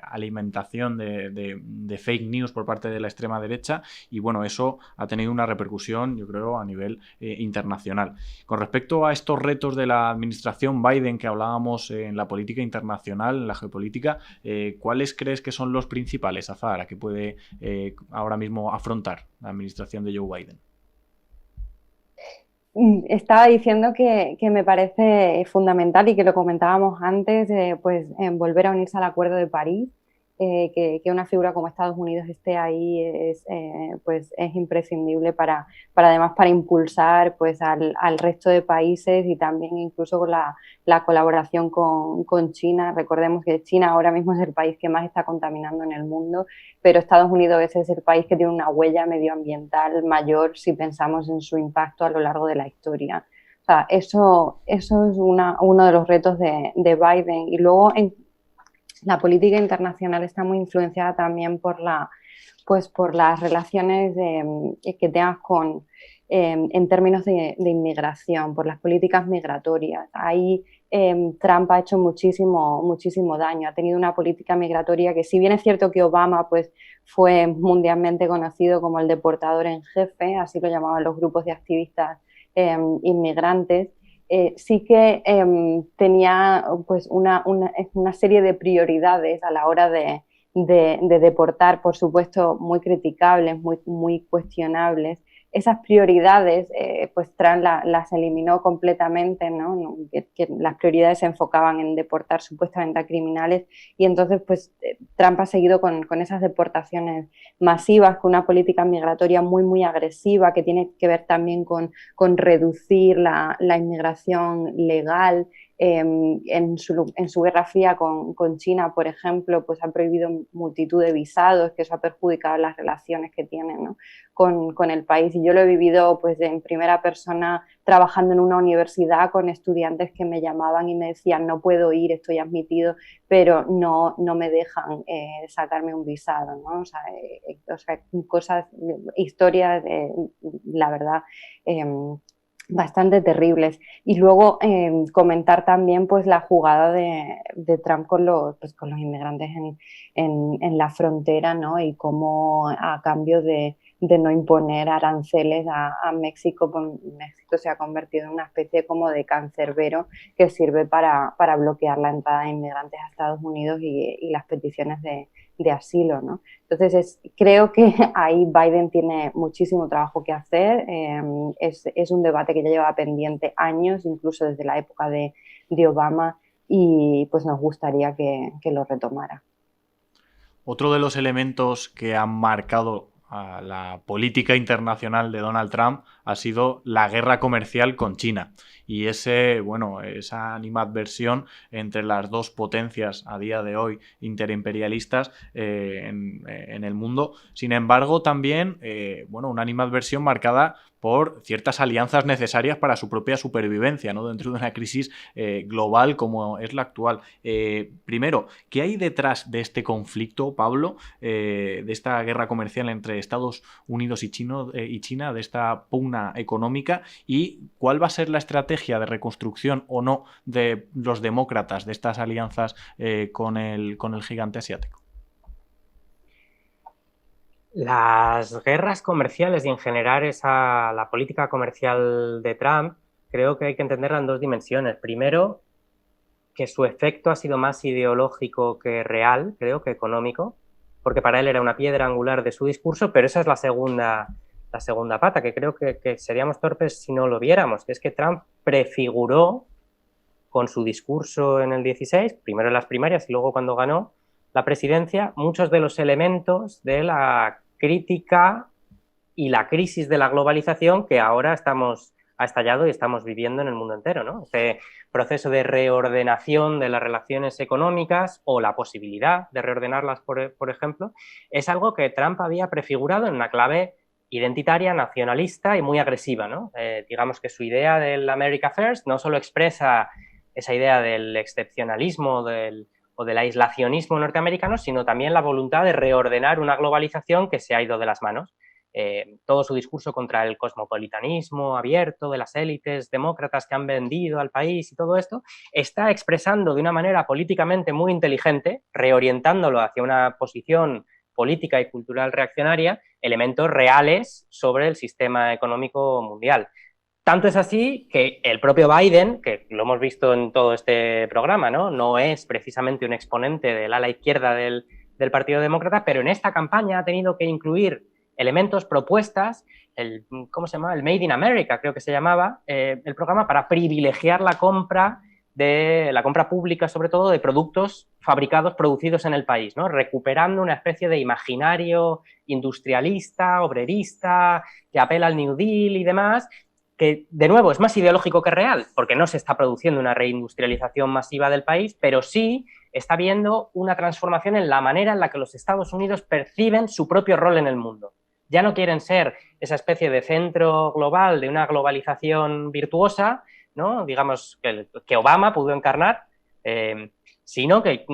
Speaker 2: alimentación de fake news por parte de la extrema derecha, y bueno, eso ha tenido una repercusión, yo creo, a nivel internacional. Con respecto a estos retos de la administración Biden que hablábamos en la política internacional, en la geopolítica, ¿cuáles crees que son los principales, Azahara, que puede ahora mismo afrontar la administración de Joe Biden?
Speaker 5: Estaba diciendo que me parece fundamental y que lo comentábamos antes, volver a unirse al Acuerdo de París que una figura como Estados Unidos esté ahí pues es imprescindible para además para impulsar pues al resto de países y también incluso con la colaboración con China. Recordemos que China ahora mismo es el país que más está contaminando en el mundo, pero Estados Unidos es el país que tiene una huella medioambiental mayor si pensamos en su impacto a lo largo de la historia. O sea, eso es uno de los retos de Biden. Y luego la política internacional está muy influenciada también por las relaciones que tengas en términos de inmigración, por las políticas migratorias. Ahí Trump ha hecho muchísimo daño. Ha tenido una política migratoria que, si bien es cierto que Obama pues, fue mundialmente conocido como el deportador en jefe, así lo llamaban los grupos de activistas inmigrantes, sí que tenía pues, una serie de prioridades a la hora de deportar, por supuesto, muy criticables, muy cuestionables. Esas prioridades, pues Trump las eliminó completamente, ¿no? Que las prioridades se enfocaban en deportar supuestamente a criminales, y entonces pues Trump ha seguido con esas deportaciones masivas, con una política migratoria muy agresiva que tiene que ver también con reducir la inmigración legal. En su guerra fría con China, por ejemplo, pues ha prohibido multitud de visados, que eso ha perjudicado las relaciones que tienen, ¿no? con el país. Y yo lo he vivido pues, en primera persona trabajando en una universidad con estudiantes que me llamaban y me decían: no puedo ir, estoy admitido, pero no me dejan sacarme un visado, ¿no? O sea, cosas, historias, la verdad, bastante terribles. Y luego comentar también pues la jugada de Trump con los inmigrantes en la frontera, ¿no? Y cómo a cambio de no imponer aranceles a México, pues México se ha convertido en una especie como de cancerbero que sirve para bloquear la entrada de inmigrantes a Estados Unidos y las peticiones de asilo, ¿no? Entonces creo que ahí Biden tiene muchísimo trabajo que hacer. Es un debate que ya lleva pendiente años, incluso desde la época de Obama, y pues nos gustaría que lo retomara.
Speaker 2: Otro de los elementos que han marcado a la política internacional de Donald Trump ha sido la guerra comercial con China y esa animadversión entre las dos potencias a día de hoy interimperialistas en el mundo. Sin embargo, también una animadversión marcada por ciertas alianzas necesarias para su propia supervivencia, ¿no? Dentro de una crisis global como es la actual. Primero, ¿qué hay detrás de este conflicto, Pablo, de esta guerra comercial entre Estados Unidos y China, de esta pugna económica, y cuál va a ser la estrategia de reconstrucción o no de los demócratas de estas alianzas con el gigante asiático?
Speaker 6: Las guerras comerciales y en general la política comercial de Trump, creo que hay que entenderla en dos dimensiones. Primero, que su efecto ha sido más ideológico que real, creo, que económico, porque para él era una piedra angular de su discurso, pero esa es la segunda pata, que creo que seríamos torpes si no lo viéramos, que es que Trump prefiguró con su discurso en el 16, primero en las primarias y luego cuando ganó la presidencia, muchos de los elementos de la crítica y la crisis de la globalización que ahora ha estallado y estamos viviendo en el mundo entero, ¿no? Este proceso de reordenación de las relaciones económicas o la posibilidad de reordenarlas, por ejemplo, es algo que Trump había prefigurado en una clave identitaria, nacionalista y muy agresiva, ¿no? Digamos que su idea del America First no solo expresa esa idea del excepcionalismo o del aislacionismo norteamericano, sino también la voluntad de reordenar una globalización que se ha ido de las manos. Todo su discurso contra el cosmopolitanismo abierto de las élites demócratas que han vendido al país y todo esto, está expresando de una manera políticamente muy inteligente, reorientándolo hacia una posición política y cultural reaccionaria, elementos reales sobre el sistema económico mundial. Tanto es así que el propio Biden, que lo hemos visto en todo este programa, no es precisamente un exponente del ala izquierda del Partido Demócrata, pero en esta campaña ha tenido que incluir elementos, propuestas, ¿cómo se llama? El Made in America, creo que se llamaba, el programa, para privilegiar la compra de la compra pública, sobre todo, de productos fabricados, producidos en el país, ¿no? Recuperando una especie de imaginario industrialista, obrerista, que apela al New Deal y demás, que, de nuevo, es más ideológico que real, porque no se está produciendo una reindustrialización masiva del país, pero sí está habiendo una transformación en la manera en la que los Estados Unidos perciben su propio rol en el mundo. Ya no quieren ser esa especie de centro global de una globalización virtuosa, ¿no? Digamos, que Obama pudo encarnar, sino que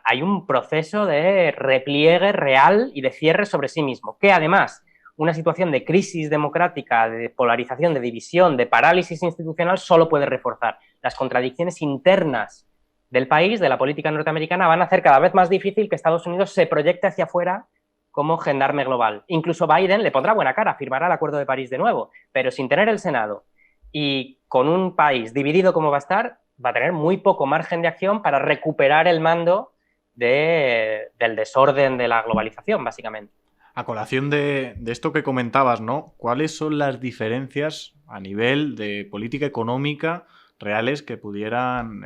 Speaker 6: hay un proceso de repliegue real y de cierre sobre sí mismo, que además una situación de crisis democrática, de polarización, de división, de parálisis institucional solo puede reforzar. Las contradicciones internas del país, de la política norteamericana, van a hacer cada vez más difícil que Estados Unidos se proyecte hacia afuera como gendarme global. Incluso Biden le pondrá buena cara, firmará el Acuerdo de París de nuevo, pero sin tener el Senado y con un país dividido como va a estar, va a tener muy poco margen de acción para recuperar el mando del desorden de la globalización, básicamente.
Speaker 2: A colación de esto que comentabas, ¿no? ¿Cuáles son las diferencias a nivel de política económica reales que pudieran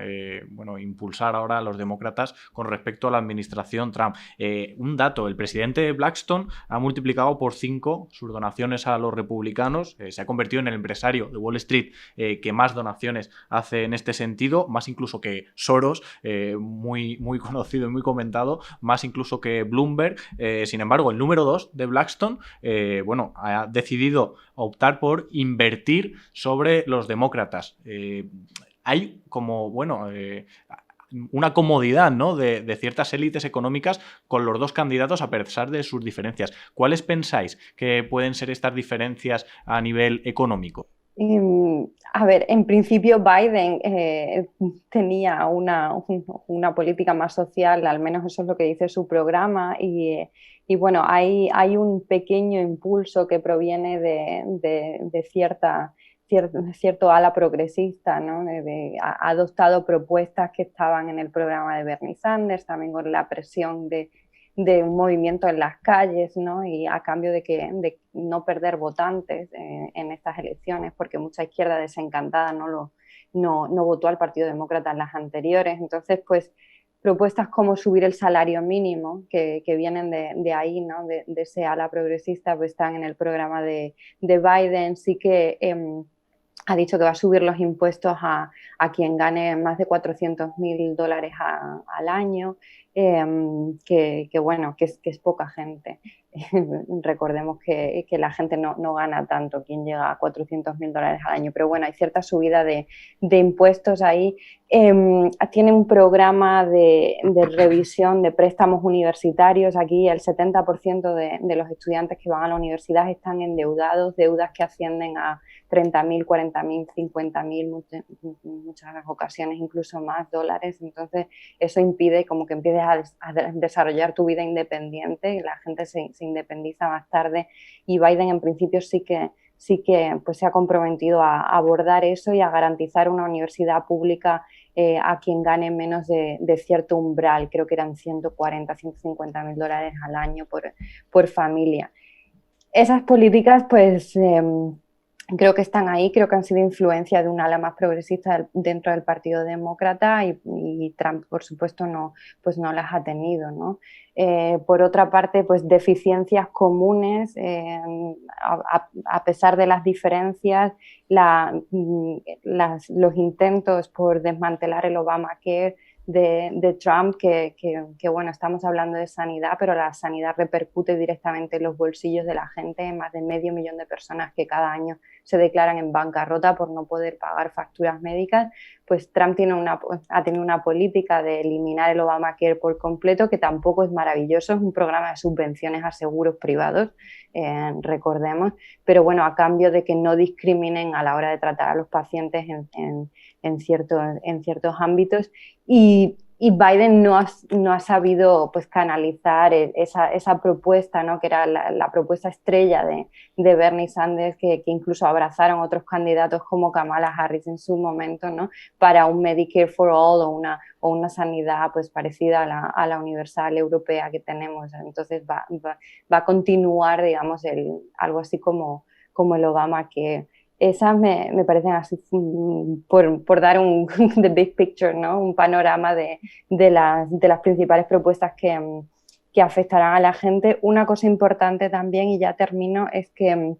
Speaker 2: impulsar ahora a los demócratas con respecto a la administración Trump? Un dato, el presidente Blackstone ha multiplicado por 5 sus donaciones a los republicanos, se ha convertido en el empresario de Wall Street que más donaciones hace en este sentido, más incluso que Soros, muy, muy conocido y muy comentado, más incluso que Bloomberg. Sin embargo, el número 2 de Blackstone ha decidido optar por invertir sobre los demócratas. Hay como, una comodidad, ¿no?, de ciertas élites económicas con los dos candidatos a pesar de sus diferencias. ¿Cuáles pensáis que pueden ser estas diferencias a nivel económico?
Speaker 5: A ver, en principio Biden tenía una política más social, al menos eso es lo que dice su programa, y bueno, hay un pequeño impulso que proviene de cierto ala progresista, ¿no? Ha adoptado propuestas que estaban en el programa de Bernie Sanders, también con la presión de un movimiento en las calles, ¿no? Y a cambio de no perder votantes en estas elecciones, porque mucha izquierda desencantada no votó al Partido Demócrata en las anteriores. Entonces, pues, propuestas como subir el salario mínimo, que vienen de ahí, ¿no? De ese ala progresista, pues están en el programa de Biden. Sí que ha dicho que va a subir los impuestos a quien gane más de $400,000 al año, que es poca gente. Recordemos que la gente no gana tanto, quien llega a $400,000 al año, pero bueno, hay cierta subida de impuestos ahí. Tiene un programa de revisión de préstamos universitarios. Aquí el 70% de los estudiantes que van a la universidad están endeudados, deudas que ascienden a 30,000, 40,000, 50,000, muchas ocasiones incluso más dólares. Entonces eso impide como que empieces a desarrollar tu vida independiente y la gente se independiza más tarde, y Biden en principio sí que pues se ha comprometido a abordar eso y a garantizar una universidad pública a quien gane menos de cierto umbral. Creo que eran 140, 150,000 dólares al año por familia. Esas políticas, pues creo que están ahí, creo que han sido influencia de un ala más progresista dentro del Partido Demócrata, y Trump, por supuesto, no las ha tenido, ¿no? Por otra parte, pues deficiencias comunes, a pesar de las diferencias, los intentos por desmantelar el Obamacare de Trump, que bueno, estamos hablando de sanidad, pero la sanidad repercute directamente en los bolsillos de la gente, más de 500,000 de personas que cada año se declaran en bancarrota por no poder pagar facturas médicas. Pues Trump ha tenido una política de eliminar el Obamacare por completo, que tampoco es maravilloso, es un programa de subvenciones a seguros privados, recordemos, pero bueno, a cambio de que no discriminen a la hora de tratar a los pacientes en ciertos ámbitos, y Biden no ha sabido pues canalizar esa propuesta, ¿no? Que era la propuesta estrella de Bernie Sanders, que incluso abrazaron otros candidatos como Kamala Harris en su momento, ¿no? Para un Medicare for All o una sanidad pues parecida a la universal europea que tenemos. Entonces va a continuar, digamos, algo así como el Obamacare. esas me parecen así, por dar un the big picture, ¿no? Un panorama de las principales propuestas que afectarán a la gente. Una cosa importante también, y ya termino, es que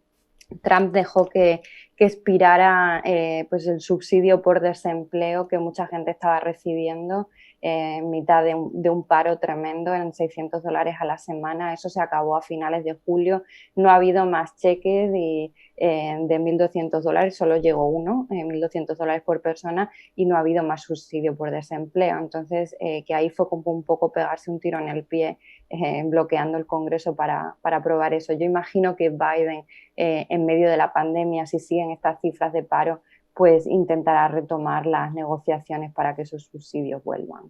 Speaker 5: Trump dejó que expirara pues el subsidio por desempleo que mucha gente estaba recibiendo en mitad de un paro tremendo en $600 a la semana. Eso se acabó a finales de julio. No ha habido más cheques de $1.200, solo llegó uno, $1.200 por persona, y no ha habido más subsidio por desempleo. Entonces, que ahí fue como un poco pegarse un tiro en el pie, bloqueando el Congreso para aprobar eso. Yo imagino que Biden, en medio de la pandemia, si siguen estas cifras de paro, pues intentará retomar las negociaciones para que esos subsidios vuelvan.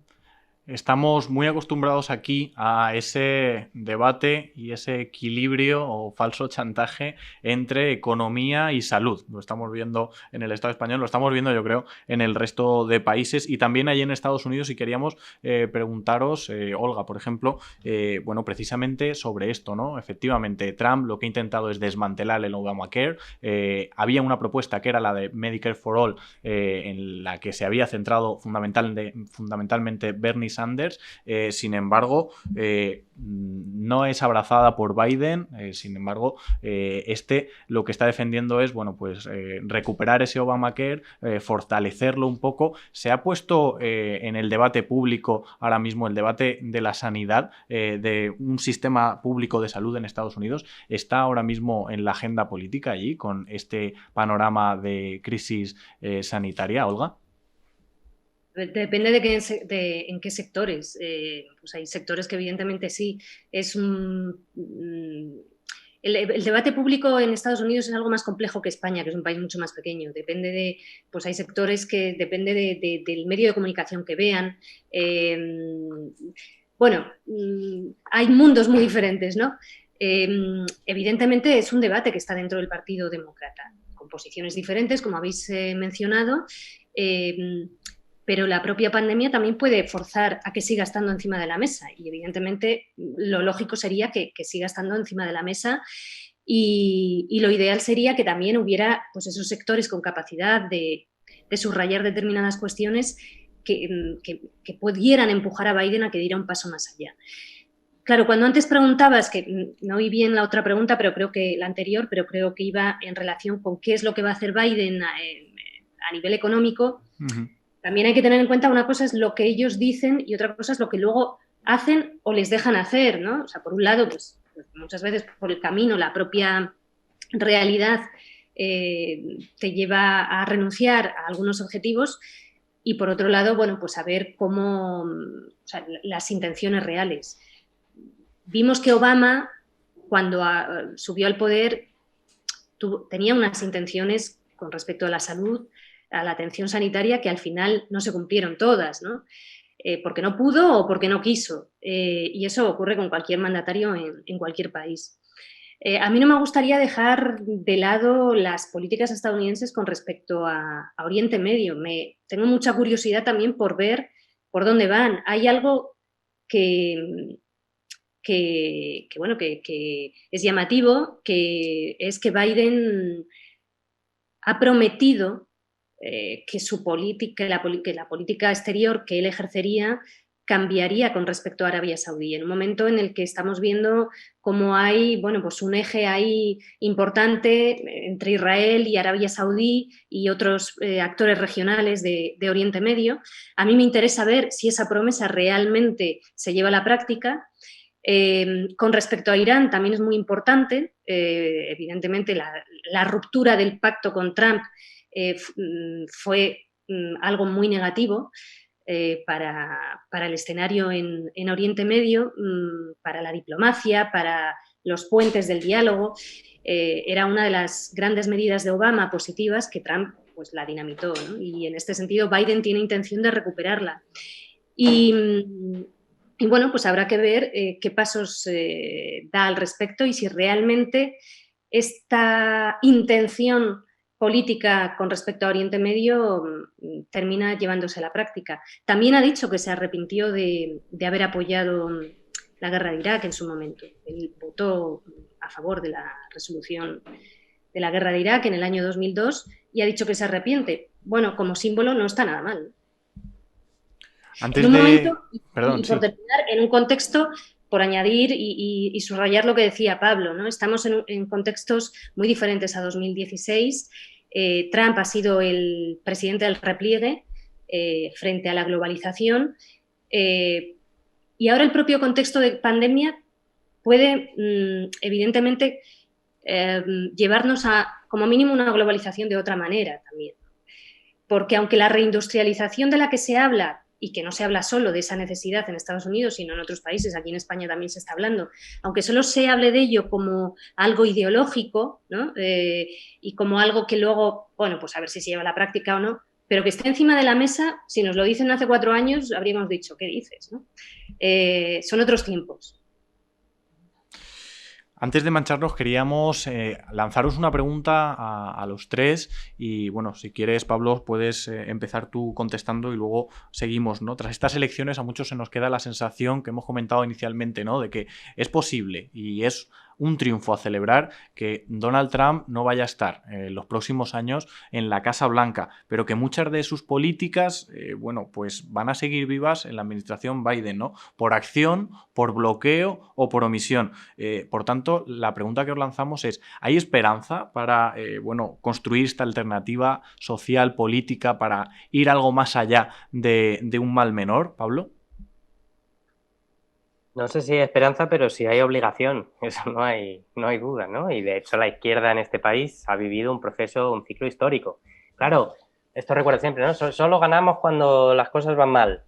Speaker 2: Estamos muy acostumbrados aquí a ese debate y ese equilibrio o falso chantaje entre economía y salud. Lo estamos viendo en el Estado español, lo estamos viendo yo creo en el resto de países y también allí en Estados Unidos. Y queríamos preguntaros, Olga, por ejemplo, bueno, precisamente sobre esto, ¿no? Efectivamente, Trump lo que ha intentado es desmantelar el Obamacare. Había una propuesta que era la de Medicare for All, en la que se había centrado fundamentalmente Bernie Sanders. Sin embargo, no es abrazada por Biden. Sin embargo, lo que está defendiendo es, bueno, pues recuperar ese Obamacare, fortalecerlo un poco. Se ha puesto en el debate público ahora mismo el debate de la sanidad, de un sistema público de salud en Estados Unidos. ¿Está ahora mismo en la agenda política allí con este panorama de crisis sanitaria, Olga?
Speaker 7: Depende de en qué sectores. Pues hay sectores que evidentemente sí. El debate público en Estados Unidos es algo más complejo que España, que es un país mucho más pequeño. Pues hay sectores que depende del medio de comunicación que vean. Bueno, hay mundos muy diferentes, ¿no? Evidentemente es un debate que está dentro del Partido Demócrata, con posiciones diferentes, como habéis mencionado. Pero la propia pandemia también puede forzar a que siga estando encima de la mesa y evidentemente lo lógico sería que siga estando encima de la mesa y lo ideal sería que también hubiera pues, esos sectores con capacidad de subrayar determinadas cuestiones que pudieran empujar a Biden a que diera un paso más allá. Claro, cuando antes preguntabas, que no oí bien la otra pregunta, pero creo que la anterior, pero creo que iba en relación con qué es lo que va a hacer Biden a nivel económico. Uh-huh. También hay que tener en cuenta una cosa es lo que ellos dicen y otra cosa es lo que luego hacen o les dejan hacer, ¿no? O sea, por un lado, pues muchas veces por el camino, la propia realidad te lleva a renunciar a algunos objetivos y por otro lado, bueno, pues a ver cómo, o sea, las intenciones reales. Vimos que Obama, cuando subió al poder, tenía unas intenciones con respecto a la salud, a la atención sanitaria, que al final no se cumplieron todas, ¿no? Porque no pudo o porque no quiso. Y eso ocurre con cualquier mandatario en cualquier país. A mí no me gustaría dejar de lado las políticas estadounidenses con respecto a Oriente Medio. Tengo mucha curiosidad también por ver por dónde van. Hay algo que es llamativo, que es que Biden ha prometido que su política, que la política exterior que él ejercería cambiaría con respecto a Arabia Saudí, en un momento en el que estamos viendo cómo hay, bueno, pues un eje ahí importante entre Israel y Arabia Saudí y otros actores regionales de Oriente Medio. A mí me interesa ver si esa promesa realmente se lleva a la práctica. Con respecto a Irán también es muy importante, evidentemente la ruptura del pacto con Trump fue algo muy negativo para el escenario en Oriente Medio, para la diplomacia, para los puentes del diálogo. Era una de las grandes medidas de Obama positivas que Trump pues, la dinamitó, ¿no? Y en este sentido Biden tiene intención de recuperarla. Y bueno, pues habrá que ver qué pasos da al respecto y si realmente esta intención política con respecto a Oriente Medio termina llevándose a la práctica. También ha dicho que se arrepintió de haber apoyado la guerra de Irak en su momento. Él votó a favor de la resolución de la guerra de Irak en el año 2002 y ha dicho que se arrepiente. Bueno, como símbolo no está nada mal.
Speaker 2: Antes
Speaker 7: en un
Speaker 2: de...
Speaker 7: momento,
Speaker 2: Perdón,
Speaker 7: y por terminar, en un contexto, por añadir y subrayar lo que decía Pablo, ¿no? Estamos en contextos muy diferentes a 2016. Trump ha sido el presidente del repliegue frente a la globalización y ahora el propio contexto de pandemia puede, evidentemente, llevarnos a, como mínimo, una globalización de otra manera también. Porque aunque la reindustrialización de la que se habla, y que no se habla solo de esa necesidad en Estados Unidos, sino en otros países, aquí en España también se está hablando, aunque solo se hable de ello como algo ideológico, ¿no? Y como algo que luego, bueno, pues a ver si se lleva a la práctica o no, pero que esté encima de la mesa, si nos lo dicen hace 4 años, habríamos dicho, ¿qué dices? ¿No? Son otros tiempos.
Speaker 2: Antes de mancharnos, queríamos lanzaros una pregunta a los tres y, bueno, si quieres, Pablo, puedes empezar tú contestando y luego seguimos, ¿no? Tras estas elecciones a muchos se nos queda la sensación que hemos comentado inicialmente, ¿no? De que es posible y es un triunfo a celebrar que Donald Trump no vaya a estar los próximos años en la Casa Blanca, pero que muchas de sus políticas, bueno, pues van a seguir vivas en la administración Biden, ¿no? Por acción, por bloqueo o por omisión. Por tanto, la pregunta que os lanzamos es, ¿hay esperanza para, bueno, construir esta alternativa social, política, para ir algo más allá de un mal menor, Pablo?
Speaker 6: No sé si hay esperanza, pero sí hay obligación, eso no hay duda, ¿no? Y de hecho la izquierda en este país ha vivido un ciclo histórico. Claro, esto recuerda siempre, ¿no? Solo ganamos cuando las cosas van mal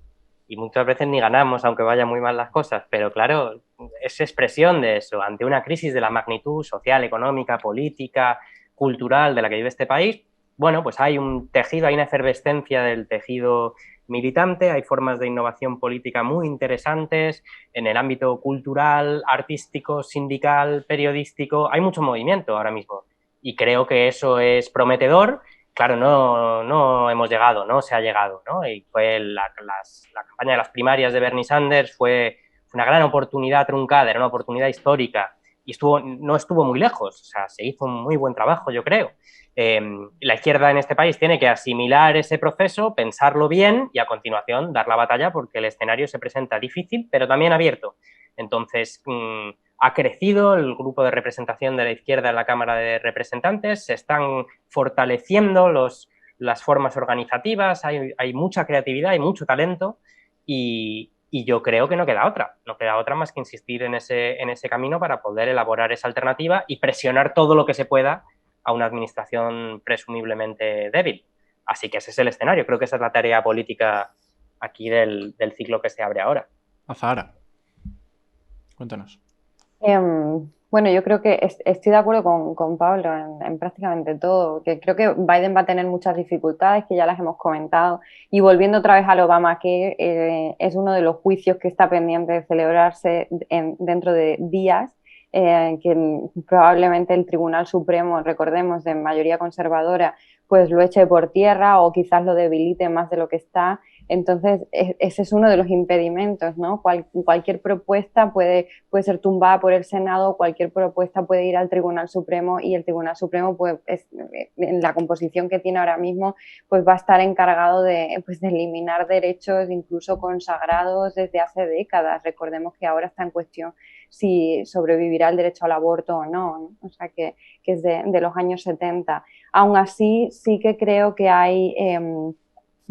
Speaker 6: y muchas veces ni ganamos aunque vayan muy mal las cosas, pero claro, es expresión de eso, ante una crisis de la magnitud social, económica, política, cultural de la que vive este país, bueno, pues hay un tejido, hay una efervescencia del tejido militante, hay formas de innovación política muy interesantes en el ámbito cultural, artístico, sindical, periodístico, hay mucho movimiento ahora mismo y creo que eso es prometedor. Claro, no hemos llegado, no se ha llegado, ¿no? Y fue la campaña de las primarias de Bernie Sanders fue una gran oportunidad truncada, era una oportunidad histórica y no estuvo muy lejos, o sea, se hizo un muy buen trabajo, yo creo. La izquierda en este país tiene que asimilar ese proceso, pensarlo bien y a continuación dar la batalla porque el escenario se presenta difícil, pero también abierto. Entonces, ha crecido el grupo de representación de la izquierda en la Cámara de Representantes, se están fortaleciendo las formas organizativas, hay mucha creatividad, hay mucho talento y yo creo que no queda otra más que insistir en ese camino para poder elaborar esa alternativa y presionar todo lo que se pueda a una administración presumiblemente débil. Así que ese es el escenario, creo que esa es la tarea política aquí del ciclo que se abre ahora.
Speaker 2: Azahara, cuéntanos.
Speaker 5: Bueno, yo creo que estoy de acuerdo con Pablo en prácticamente todo, que creo que Biden va a tener muchas dificultades, que ya las hemos comentado, y volviendo otra vez al Obamacare, es uno de los juicios que está pendiente de celebrarse dentro de días, que probablemente el Tribunal Supremo, recordemos, de mayoría conservadora, pues lo eche por tierra o quizás lo debilite más de lo que está. Entonces, ese es uno de los impedimentos, ¿no? Cualquier propuesta puede ser tumbada por el Senado, cualquier propuesta puede ir al Tribunal Supremo y el Tribunal Supremo, pues, en la composición que tiene ahora mismo, pues va a estar encargado de eliminar derechos incluso consagrados desde hace décadas. Recordemos que ahora está en cuestión si sobrevivirá el derecho al aborto o no, ¿no? O sea, que es de los años 70. Aún así, sí que creo que hay...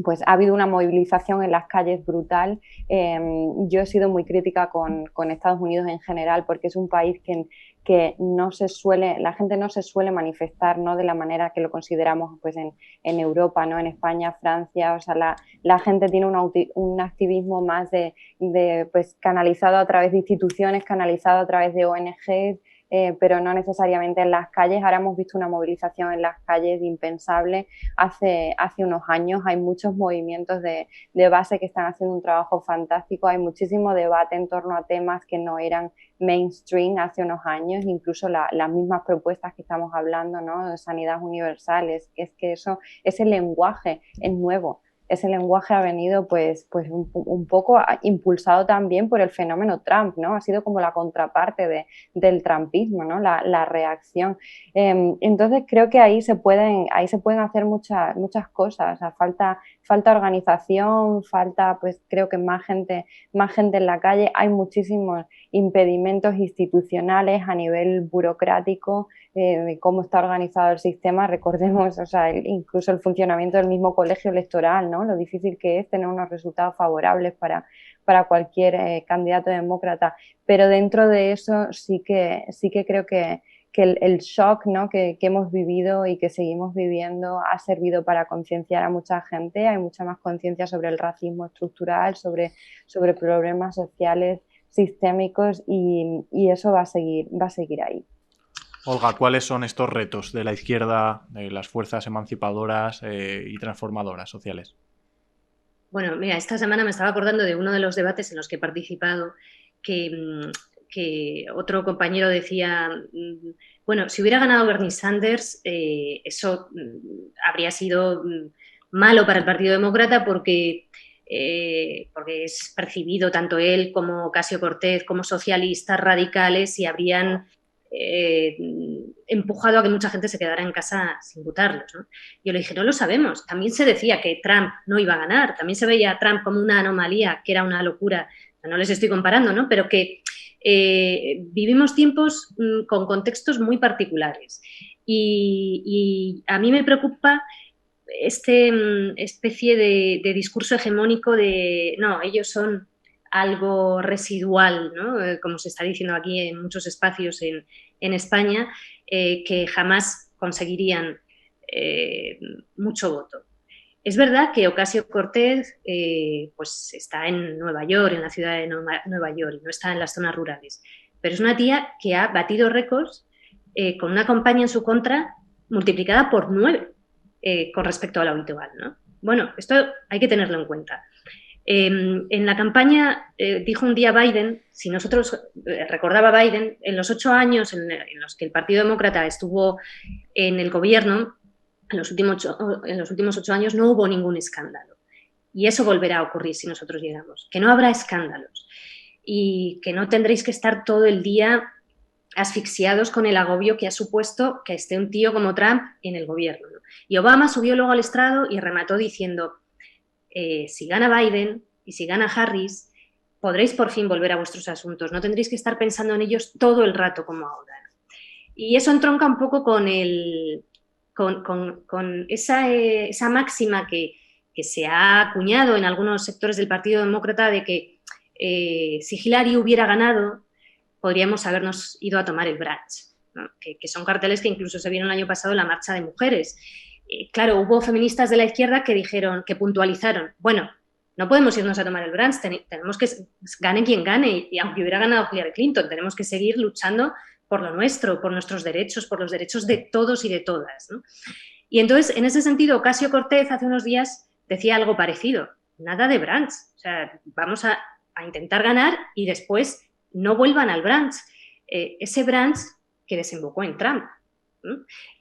Speaker 5: pues ha habido una movilización en las calles brutal. Yo he sido muy crítica con Estados Unidos en general porque es un país que la gente no se suele manifestar, ¿no? De la manera que lo consideramos pues en Europa, ¿no? En España, Francia, o sea, la gente tiene un activismo más de pues canalizado a través de instituciones, canalizado a través de ONGs, pero no necesariamente en las calles. Ahora hemos visto una movilización en las calles impensable hace unos años. Hay muchos movimientos de base que están haciendo un trabajo fantástico. Hay muchísimo debate en torno a temas que no eran mainstream hace unos años, incluso las mismas propuestas que estamos hablando, ¿no? De sanidad universal, es que eso, ese lenguaje es nuevo. ese lenguaje ha venido pues un poco impulsado también por el fenómeno Trump, ¿no? Ha sido como la contraparte del trumpismo, ¿no? La reacción. Entonces creo que ahí se pueden hacer muchas cosas. O sea, falta organización, falta, pues creo que más gente en la calle. Hay muchísimos impedimentos institucionales a nivel burocrático, de cómo está organizado el sistema. Recordemos, o sea, incluso el funcionamiento del mismo colegio electoral, ¿no? Lo difícil que es tener unos resultados favorables para cualquier candidato demócrata. Pero dentro de eso sí que creo que el shock, ¿no? que hemos vivido y que seguimos viviendo ha servido para concienciar a mucha gente. Hay mucha más conciencia sobre el racismo estructural, sobre problemas sociales sistémicos, y eso va a seguir ahí.
Speaker 2: Olga, ¿cuáles son estos retos de la izquierda, de las fuerzas emancipadoras y transformadoras sociales?
Speaker 7: Bueno, mira, esta semana me estaba acordando de uno de los debates en los que he participado, que otro compañero decía, bueno, si hubiera ganado Bernie Sanders, eso habría sido malo para el Partido Demócrata porque es percibido tanto él como Ocasio-Cortez como socialistas radicales y habrían empujado a que mucha gente se quedara en casa sin votarlos, ¿no? Yo le dije, no lo sabemos. También se decía que Trump no iba a ganar, también se veía a Trump como una anomalía, que era una locura. No les estoy comparando, ¿no? Pero que vivimos tiempos con contextos muy particulares. Y a mí me preocupa especie de discurso hegemónico de, no, ellos son algo residual, ¿no? Como se está diciendo aquí en muchos espacios en España, que jamás conseguirían mucho voto. Es verdad que Ocasio-Cortez pues está en Nueva York, en la ciudad de Nueva York, y no está en las zonas rurales, pero es una tía que ha batido récords con una campaña en su contra multiplicada por 9 con respecto a lo habitual, ¿no? Bueno, esto hay que tenerlo en cuenta. En la campaña dijo un día Biden, si nosotros recordaba Biden, en los 8 años en los que el Partido Demócrata estuvo en el gobierno, en los últimos 8 años no hubo ningún escándalo. Y eso volverá a ocurrir si nosotros llegamos, que no habrá escándalos y que no tendréis que estar todo el día asfixiados con el agobio que ha supuesto que esté un tío como Trump en el gobierno, ¿no? Y Obama subió luego al estrado y remató diciendo, si gana Biden y si gana Harris, podréis por fin volver a vuestros asuntos, no tendréis que estar pensando en ellos todo el rato como ahora. Y eso entronca un poco con esa máxima que se ha acuñado en algunos sectores del Partido Demócrata de que si Hillary hubiera ganado, podríamos habernos ido a tomar el brunch, ¿no? Que son carteles que incluso se vieron el año pasado en la marcha de mujeres. Claro, hubo feministas de la izquierda que dijeron, que puntualizaron, bueno, no podemos irnos a tomar el brunch, tenemos que gane quien gane, y aunque hubiera ganado Hillary Clinton, tenemos que seguir luchando por lo nuestro, por nuestros derechos, por los derechos de todos y de todas, ¿no? Y entonces, en ese sentido, Ocasio-Cortez hace unos días decía algo parecido, nada de brunch, o sea, vamos a intentar ganar y después no vuelvan al brunch, ese brunch que desembocó en Trump.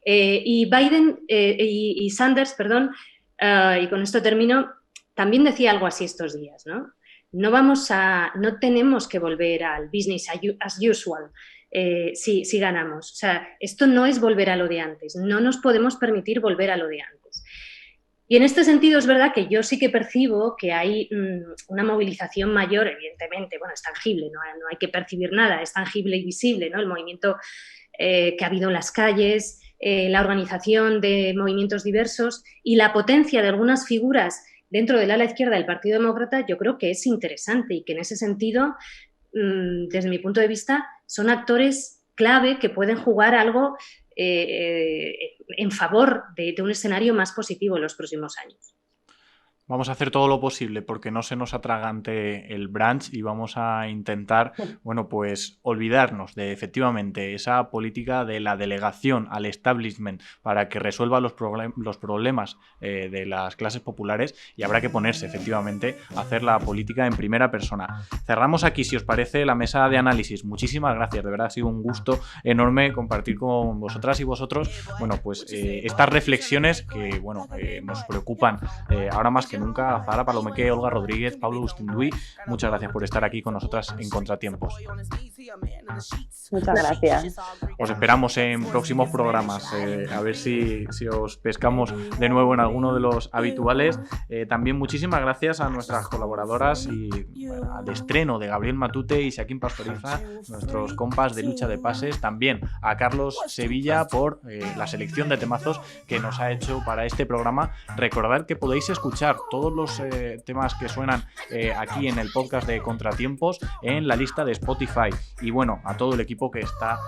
Speaker 7: Y Biden y Sanders, y con esto termino, también decía algo así estos días, ¿no? No tenemos que volver al business as usual si ganamos. O sea, esto no es volver a lo de antes, no nos podemos permitir volver a lo de antes. Y en este sentido es verdad que yo sí que percibo que hay una movilización mayor, evidentemente, bueno, es tangible, no hay que percibir nada, es tangible y visible, ¿no? El movimiento que ha habido en las calles, la organización de movimientos diversos y la potencia de algunas figuras dentro del ala izquierda del Partido Demócrata, yo creo que es interesante y que en ese sentido, desde mi punto de vista, son actores clave que pueden jugar algo en favor de un escenario más positivo en los próximos años.
Speaker 2: Vamos a hacer todo lo posible porque no se nos atragante el brunch y vamos a intentar, bueno, pues olvidarnos de efectivamente esa política de la delegación al establishment para que resuelva los problemas de las clases populares, y habrá que ponerse efectivamente a hacer la política en primera persona. Cerramos aquí, si os parece, la mesa de análisis. Muchísimas gracias, de verdad ha sido un gusto enorme compartir con vosotras y vosotros, bueno, pues estas reflexiones que, bueno, nos preocupan ahora más que que nunca a Zahara Palomeque, Olga Rodríguez, Pablo Ustinduy. Muchas gracias por estar aquí con nosotras en Contratiempos.
Speaker 5: Muchas gracias.
Speaker 2: Os esperamos en próximos programas, a ver si os pescamos de nuevo en alguno de los habituales. También muchísimas gracias a nuestras colaboradoras y al estreno de Gabriel Matute y Joaquín Pastoriza, nuestros compas de Lucha de Pases. También a Carlos Sevilla por la selección de temazos que nos ha hecho para este programa. Recordad que podéis escuchar todos los temas que suenan aquí en el podcast de Contratiempos en la lista de Spotify. Y bueno, a todo el equipo que está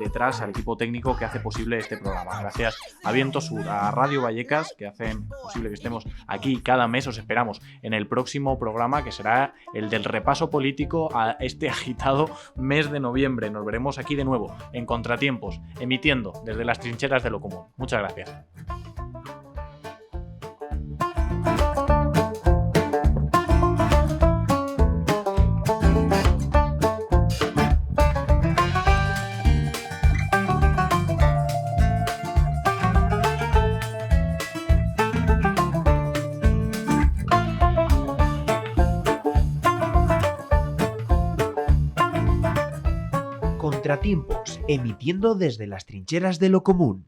Speaker 2: detrás, al equipo técnico que hace posible este programa. Gracias a Viento Sur, a Radio Vallecas, que hacen posible que estemos aquí cada mes. Os esperamos en el próximo programa, que será el del repaso político a este agitado mes de noviembre. Nos veremos aquí de nuevo en Contratiempos, emitiendo desde las trincheras de lo común. Muchas gracias.
Speaker 1: Contratiempos, emitiendo desde las trincheras de lo común.